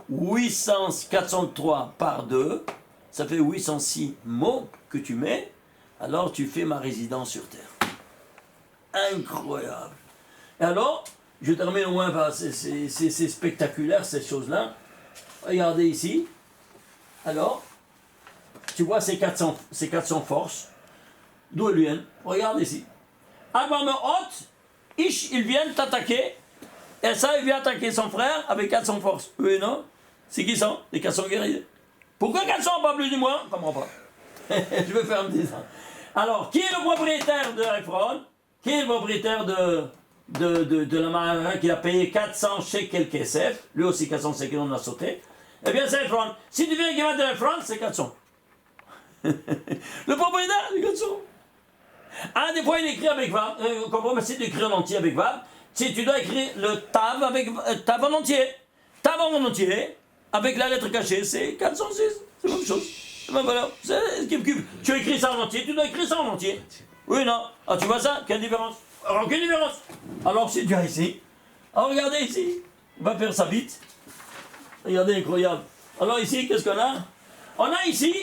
403 par 2, ça fait 806 mots que tu mets, alors tu fais ma résidence sur terre. Incroyable. Et alors, je termine au moins par c'est spectaculaire ces choses-là. Regardez ici. Alors, tu vois ces 400 forces, d'où elles viennent. Regarde ici. Abameot, ils viennent t'attaquer. Et ça, il vient attaquer son frère avec 400 forces. Oui, non? C'est qui sont? Les 400 guerriers. Pourquoi 400, pas plus du moins? Je ne comprends pas. Je vais faire un dessin. Alors, qui est le propriétaire de Ephron? Qui est le propriétaire de la Mahara qu'il a payé 400 shekels kesef, lui aussi 400 shekels on a sauté, eh bien c'est Ephron. Si tu viens qu'il va de Ephron, c'est 400. Le propriétaire, c'est 400. Ah, des fois il écrit avec Vav, comprends, c'est d'écrire en entier avec Vav, si tu dois écrire le Tav avec Tav en entier. Tav en entier, avec la lettre cachée, c'est 406, c'est la même chose. C'est la même valeur, c'est cube. Tu écris ça en entier, tu dois écrire ça en entier. Oui, non. Ah, tu vois ça? Quelle différence? Alors, quelle différence? Alors, si tu as ici. Alors, regardez ici. On va faire ça vite. Regardez, incroyable. Alors, ici, qu'est-ce qu'on a? On a ici,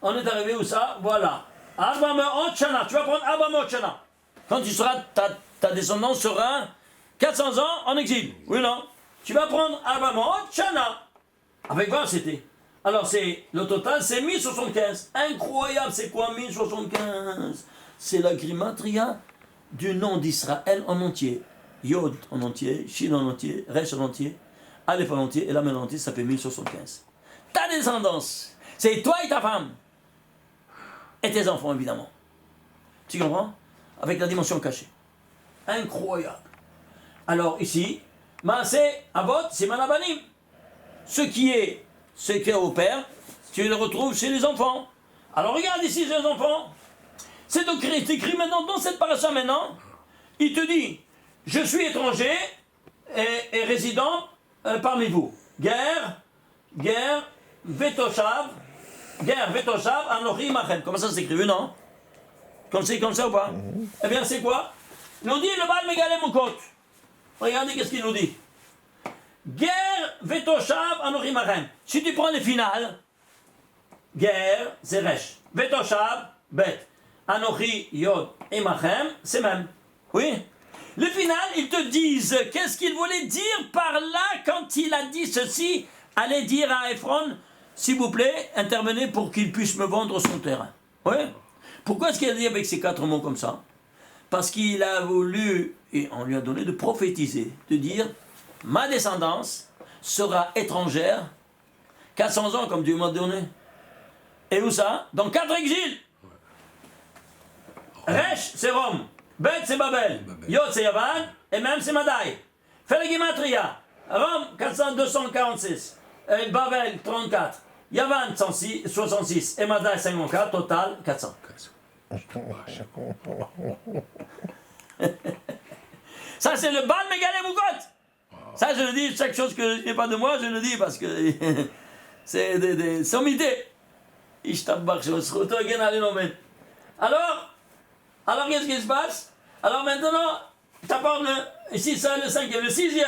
on est arrivé où ça? Voilà. Arba Me'ot Shana. Tu vas prendre Arba Me'ot Shana. Quand tu seras, ta descendance sera 400 ans en exil. Oui, non? Tu vas prendre Arba Me'ot Shana. Avec quoi c'était? Alors, le total, c'est 1075. Incroyable, c'est quoi 1075? C'est la grimatria du nom d'Israël en entier. Yod en entier, Shin en entier, Resh en entier, Aleph en entier, et Lamed en entier, ça fait 1075. Ta descendance, c'est toi et ta femme. Et tes enfants, évidemment. Tu comprends? Avec la dimension cachée. Incroyable. Alors, ici, Maaseh Avot, c'est Manabanim. Ce qui est au père, tu le retrouves chez les enfants. Alors, regarde ici chez les enfants. C'est écrit maintenant dans cette paracha maintenant. Il te dit, je suis étranger et résident parmi vous. Guerre, vetoshav, anochi machem. Comment ça s'écrit, non? Comme c'est comme ça ou pas? Eh bien, c'est quoi? Il nous dit le Baal Megaleh Mukot. Regardez qu'est-ce qu'il nous dit. Guerre, vetoshav, anochi machem. Si tu prends les finales, guerre, c'est resh. Vetoshav, bet. Anochi, Yod et Machem, c'est même. Oui. Le final, ils te disent qu'est-ce qu'il voulait dire par là quand il a dit ceci. Allez dire à Ephron, s'il vous plaît, intervenez pour qu'il puisse me vendre son terrain. Oui. Pourquoi est-ce qu'il a dit avec ces 4 mots comme ça? Parce qu'il a voulu, et on lui a donné de prophétiser, de dire, ma descendance sera étrangère 400 ans comme Dieu m'a donné. Et où ça? Dans 4 exils. Resh, c'est Rome. Bet, c'est Babel. Yod, c'est Yavan. Et même, c'est Madaï. Fais la Gematria. Rome, 246. Et Babel, 34. Yavan, 66. Et Madaï, 54. Total, 400. Ça, c'est le Baal Megaleh Mukot. Ça, je le dis, chaque chose que n'est pas de moi, je le dis parce que c'est des sommités. Ishtabach, je me suis retrouvé à l'énomen. Alors, qu'est-ce qui se passe? Alors maintenant, tu apportes ici, ça, le 5e, le 6e.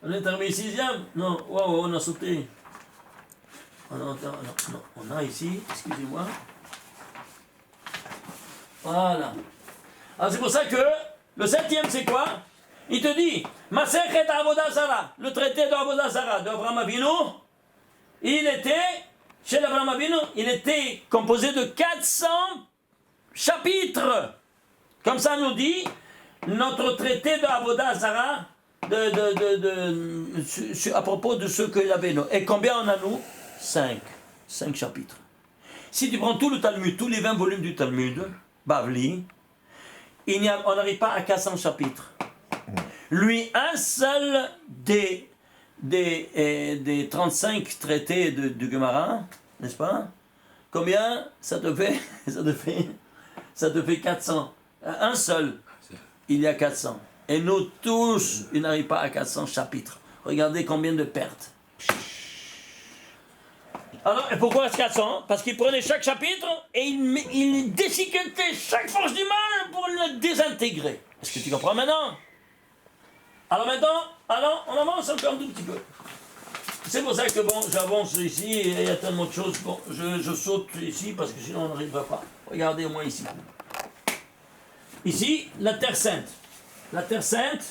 On est terminé 6e? Non, wow, on a sauté. Non, on a ici, excusez-moi. Voilà. Alors c'est pour ça que le 7e, c'est quoi? Il te dit, Masechet Avodah Zara, le traité d'Avodah Zara d'Abraham Avinu, il était, chez l'Abraham Avinu, il était composé de 400 chapitres. Comme ça nous dit notre traité de Avodah Zara à propos de ce qu'il avait. Et combien on a nous? 5 chapitres. Si tu prends tout le Talmud, tous les 20 volumes du Talmud, Bavli, on n'arrive pas à 400 chapitres. Lui, un seul des 35 traités de Gemara, n'est-ce pas? Combien ça te fait? Ça te fait 400. Un seul, il y a 400. Et nous tous, il n'arrive pas à 400 chapitres. Regardez combien de pertes. Alors, et pourquoi est-ce 400? Parce qu'il prenait chaque chapitre et il déchiquetait chaque force du mal pour le désintégrer. Est-ce que tu comprends maintenant? Alors maintenant, on avance encore un tout petit peu. C'est pour ça que bon, j'avance ici et il y a tellement de choses. Bon, je saute ici parce que sinon on n'arrivera pas. Regardez au moins ici. Ici, la Terre Sainte. La Terre Sainte,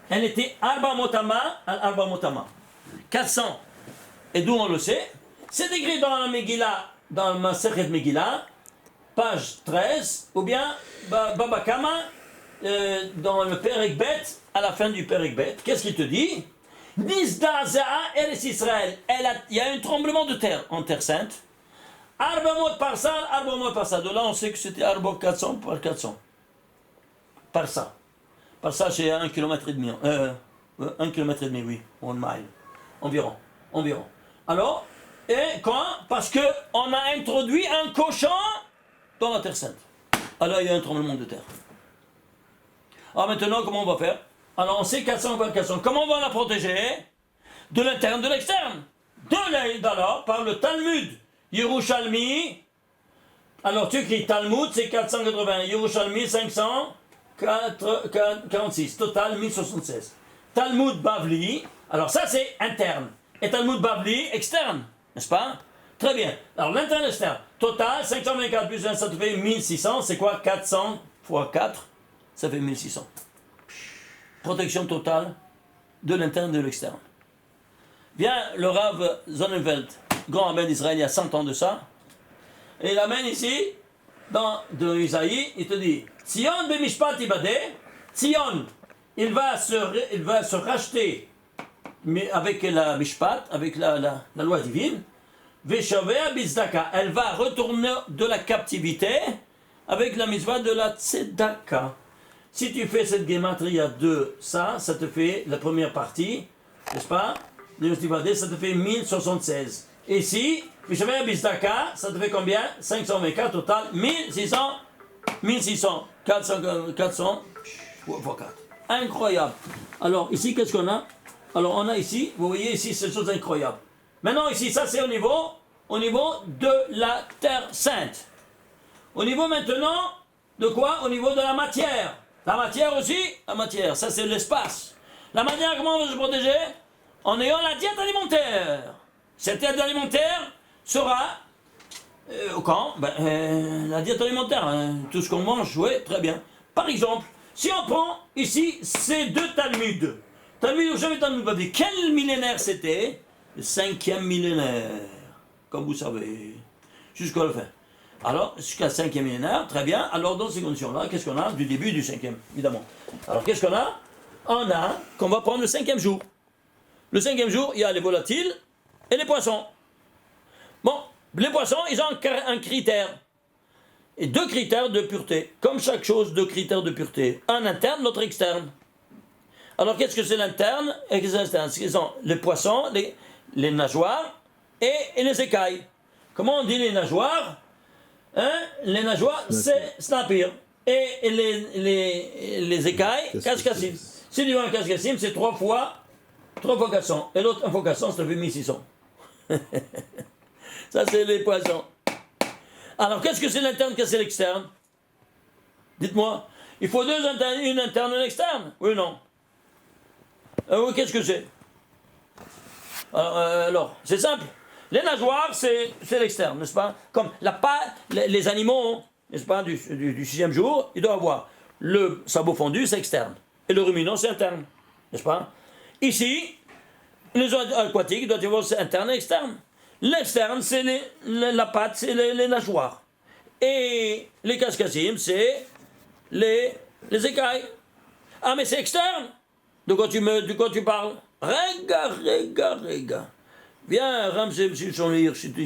elle était Arba Motama. 400. Et d'où on le sait? C'est écrit dans la Megillah, dans le Masechet Megillah, page 13, ou bien Baba Kama, dans le Perek Bet, à la fin du Perek Bet. Qu'est-ce qu'il te dit? Nizda Zaa Eretz Israël. Il y a un tremblement de terre en Terre Sainte. Arba Mot Parsa. De là, on sait que c'était Arba 400 par 400. Parsa. Passage c'est 1,5 km. 1,5 km, oui, 1 mile. Environ. Alors, et quand? Parce qu'on a introduit un cochon dans la Terre Sainte. Alors il y a un tremblement de terre. Alors maintenant, comment on va faire? Alors on sait 400 par 400. Comment on va la protéger? De l'interne, de l'externe. Alors, par le Talmud. Yerushalmi. Alors tu écris Talmud, c'est 480. Yerushalmi, 546. Total, 1076. Talmud Bavli. Alors ça, c'est interne. Et Talmud Bavli, externe. N'est-ce pas? Très bien. Alors l'interne et l'externe. Total, 524 plus 1, ça te fait 1600. C'est quoi? 400 fois 4, ça fait 1600. Protection totale de l'interne et de l'externe. Vient le Rav Sonnenfeld, grand rabbin d'Israël, il y a 100 ans de ça. Et il amène ici, dans Isaïe, il te dit Tzion b'mishpat ibadeh. Tzion, il va se racheter mais avec la mishpat, avec la loi divine. Veshaveh bizdaka, elle va retourner de la captivité avec la mitzvah de la tzedaka. Si tu fais cette gematria de ça te fait la première partie, n'est-ce pas? Ça te fait 1076. Et si, Veshaveh bizdaka, ça te fait combien? 524 total, 1600, 400 fois 4. Incroyable. Alors ici, qu'est-ce qu'on a? Alors on a ici, vous voyez ici, c'est chose incroyable. Maintenant ici, ça c'est au niveau de la Terre Sainte. Au niveau maintenant, de quoi? Au niveau de la matière. La matière aussi, ça c'est l'espace. La matière, comment on va se protéger? En ayant la diète alimentaire. Cette diète alimentaire sera, quand? La diète alimentaire, tout ce qu'on mange, oui, très bien. Par exemple, si on prend ici ces deux Talmuds, Talmud Bavli, quel millénaire c'était? Le 5e millénaire, comme vous savez, jusqu'à la fin. Alors, jusqu'à le 5e millénaire, très bien. Alors, dans ces conditions-là, qu'est-ce qu'on a? Du début du 5e, évidemment. Alors, qu'est-ce qu'on a? On a qu'on va prendre le 5e jour. Le 5e jour, il y a les volatiles et les poissons. Bon, les poissons, ils ont un critère. Et 2 critères de pureté. Comme chaque chose, 2 critères de pureté. Un interne, l'autre externe. Alors, qu'est-ce que c'est l'interne et qu'est-ce que c'est l'externe? Ce sont les poissons, les nageoires et les écailles. Comment on dit les nageoires? Les nageoires, c'est snapir. Et les écailles, cascassim. Si tu veux un cascassim, c'est 3 fois 400. Et l'autre, 1 fois 400, ça fait 1600. Ça, c'est les poissons. Alors, qu'est-ce que c'est l'interne, qu'est-ce que c'est l'externe? Dites-moi. Il faut 2 internes, une interne et une externe? Oui ou non? Oui, qu'est-ce que c'est? Alors, c'est simple. Les nageoires, c'est l'externe, n'est-ce pas? Comme les animaux, n'est-ce pas, du 6e jour, ils doivent avoir le sabot fondu, c'est externe. Et le ruminant, c'est interne, n'est-ce pas? Ici, les oiseaux aquatiques, il doit y avoir c'est interne et externe. L'externe, c'est la patte, c'est les nageoires. Et les cascassim, c'est les écailles. Ah, mais c'est externe. De quoi tu parles? Rega. Viens, Ramsey,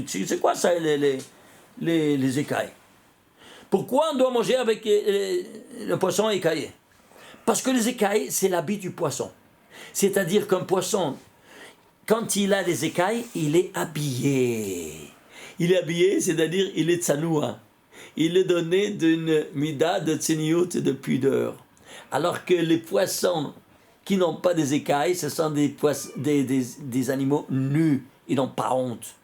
c'est quoi ça, les écailles? Pourquoi on doit manger avec le poisson écaillé? Parce que les écailles, c'est l'habit du poisson. C'est-à-dire qu'un poisson, quand il a les écailles, il est habillé. Il est habillé, c'est-à-dire il est tsanoua. Il est donné d'une mida de tseniout, de pudeur. Alors que les poissons qui n'ont pas des écailles, ce sont des animaux nus. Ils n'ont pas honte.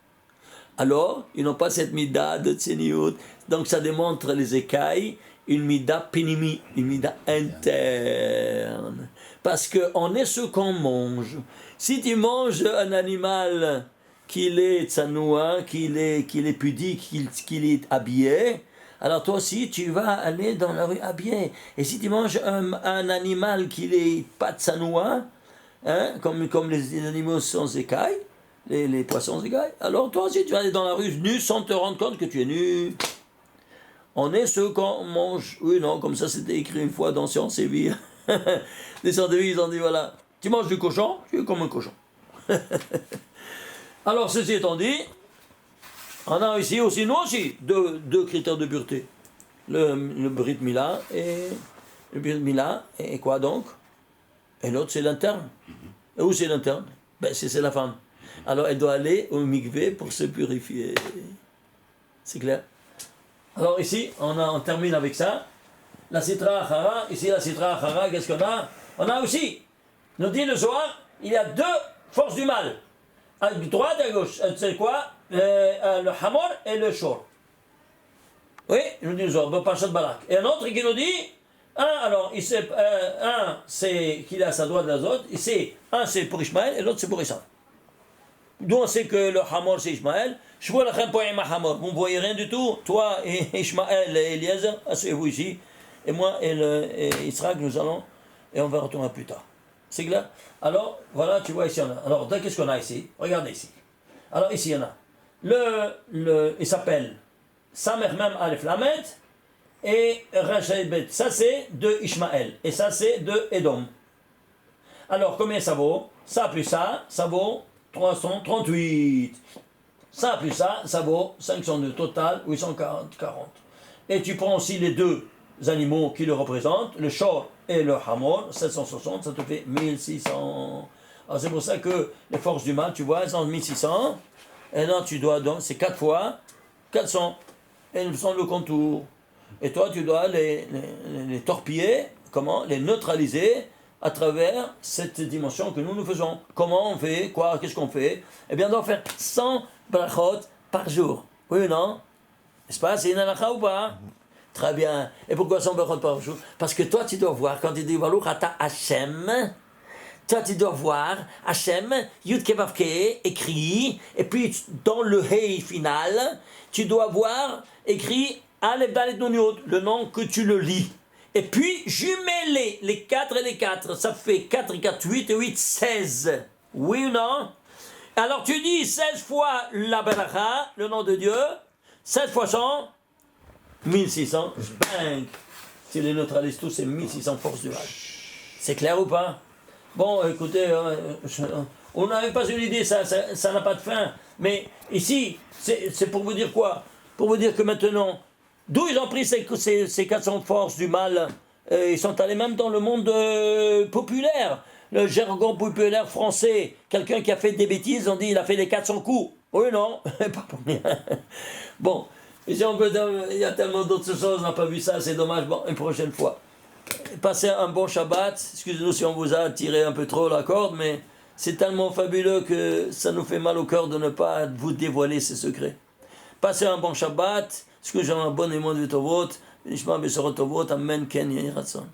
Alors, ils n'ont pas cette mida de tseniout. Donc ça démontre les écailles, une mida pénimi, une mida interne. Parce qu'on est ce qu'on mange. Si tu manges un animal qu'il est tsanoua, qu'il est pudique, qu'il est habillé, alors toi aussi tu vas aller dans la rue habillé. Et si tu manges un animal qui n'est pas tsanoua, comme les animaux sans écailles, les poissons sans écailles, alors toi aussi tu vas aller dans la rue nu sans te rendre compte que tu es nu. On est ce qu'on mange. Oui, non, comme ça c'était écrit une fois dans Sciences et Vie. Les sciences de vie, ils ont dit voilà, tu manges du cochon, tu es comme un cochon. Alors, ceci étant dit, on a ici aussi, nous aussi, deux critères de pureté. Le Brit Mila et le Brit Mila, et quoi donc? Et l'autre, c'est l'interne. Et où c'est l'interne? Ben, c'est la femme. Alors, elle doit aller au mikvé pour se purifier. C'est clair? Alors, ici, on termine avec ça. La Sitra Achara, ici, la Sitra Achara, qu'est-ce qu'on a? On a aussi, nous dit le Zohar, il y a deux forces du mal. À droite et à gauche. C'est quoi? Le Hamor et le Shor. Oui, il nous dit le Zohar, Parashat Balak. Et un autre qui nous dit, un c'est qu'il est à sa droite de la autre, un c'est pour Ishmaël et l'autre c'est pour Esav. D'où on sait que le Hamor c'est Ishmaël. Je vois la Hamor, vous ne voyez rien du tout. Toi et Ishmaël et Eliezer, asseyez-vous ici. Et moi et Israël, nous allons, et on va retourner plus tard. C'est clair? Alors, voilà, tu vois ici on a. Alors, qu'est-ce qu'on a ici? Regardez ici. Alors, ici on a. Il s'appelle Samer Mem Aleph Lamed et Rachel Bet. Ça c'est de Ishmaël. Et ça c'est de Edom. Alors, combien ça vaut? Ça plus ça vaut 338. Ça plus ça vaut 502. Total, 840. Et tu prends aussi les deux animaux qui le représentent, le Shor et le Hamor, 760, ça te fait 1600. Alors c'est pour ça que les forces du mal, tu vois, elles sont 1600. Et là, tu dois donc, c'est 4 fois 400. Elles sont le contour. Et toi, tu dois les torpiller, comment? Les neutraliser à travers cette dimension que nous faisons. Comment on fait? Quoi? Qu'est-ce qu'on fait? Eh bien, on doit faire 100 brachot par jour. Oui ou non? N'est-ce pas? C'est une halakha ou pas? Très bien. Et pourquoi 100 brachot par jour? Parce que toi, tu dois voir, quand tu dis Baruch Ata Hashem, toi, tu dois voir Hashem, Yud Kevavke, écrit, et puis dans le Hei final, tu dois voir écrit Aleph Dalet Nun Yod, le nom que tu le lis. Et puis, jumeler les 4 et les 4, ça fait 4 et 4, 8 et 8, 16. Oui ou non? Alors tu dis 16 fois la Baracha, le nom de Dieu, 16 fois 100, 1600, bang! Tu les neutralises tous, c'est 1600 forces du mal. C'est clair ou pas? Bon, écoutez, on n'avait pas une idée, ça n'a pas de fin. Mais ici, c'est pour vous dire quoi? Pour vous dire que maintenant, d'où ils ont pris ces 400 forces du mal? Ils sont allés même dans le monde populaire. Le jargon populaire français, quelqu'un qui a fait des bêtises, on dit il a fait les 400 coups. Oui, non, pas pour rien. Bon, il y a tellement d'autres choses, on n'a pas vu ça, c'est dommage. Bon, une prochaine fois. Passez un bon Shabbat. Excusez-nous si on vous a tiré un peu trop la corde, mais c'est tellement fabuleux que ça nous fait mal au cœur de ne pas vous dévoiler ces secrets. Passez un bon Shabbat. Est-ce que j'ai un bon émon de Tovot? Nishma Besorot Tovot. Amen. Ken Yehiratzon.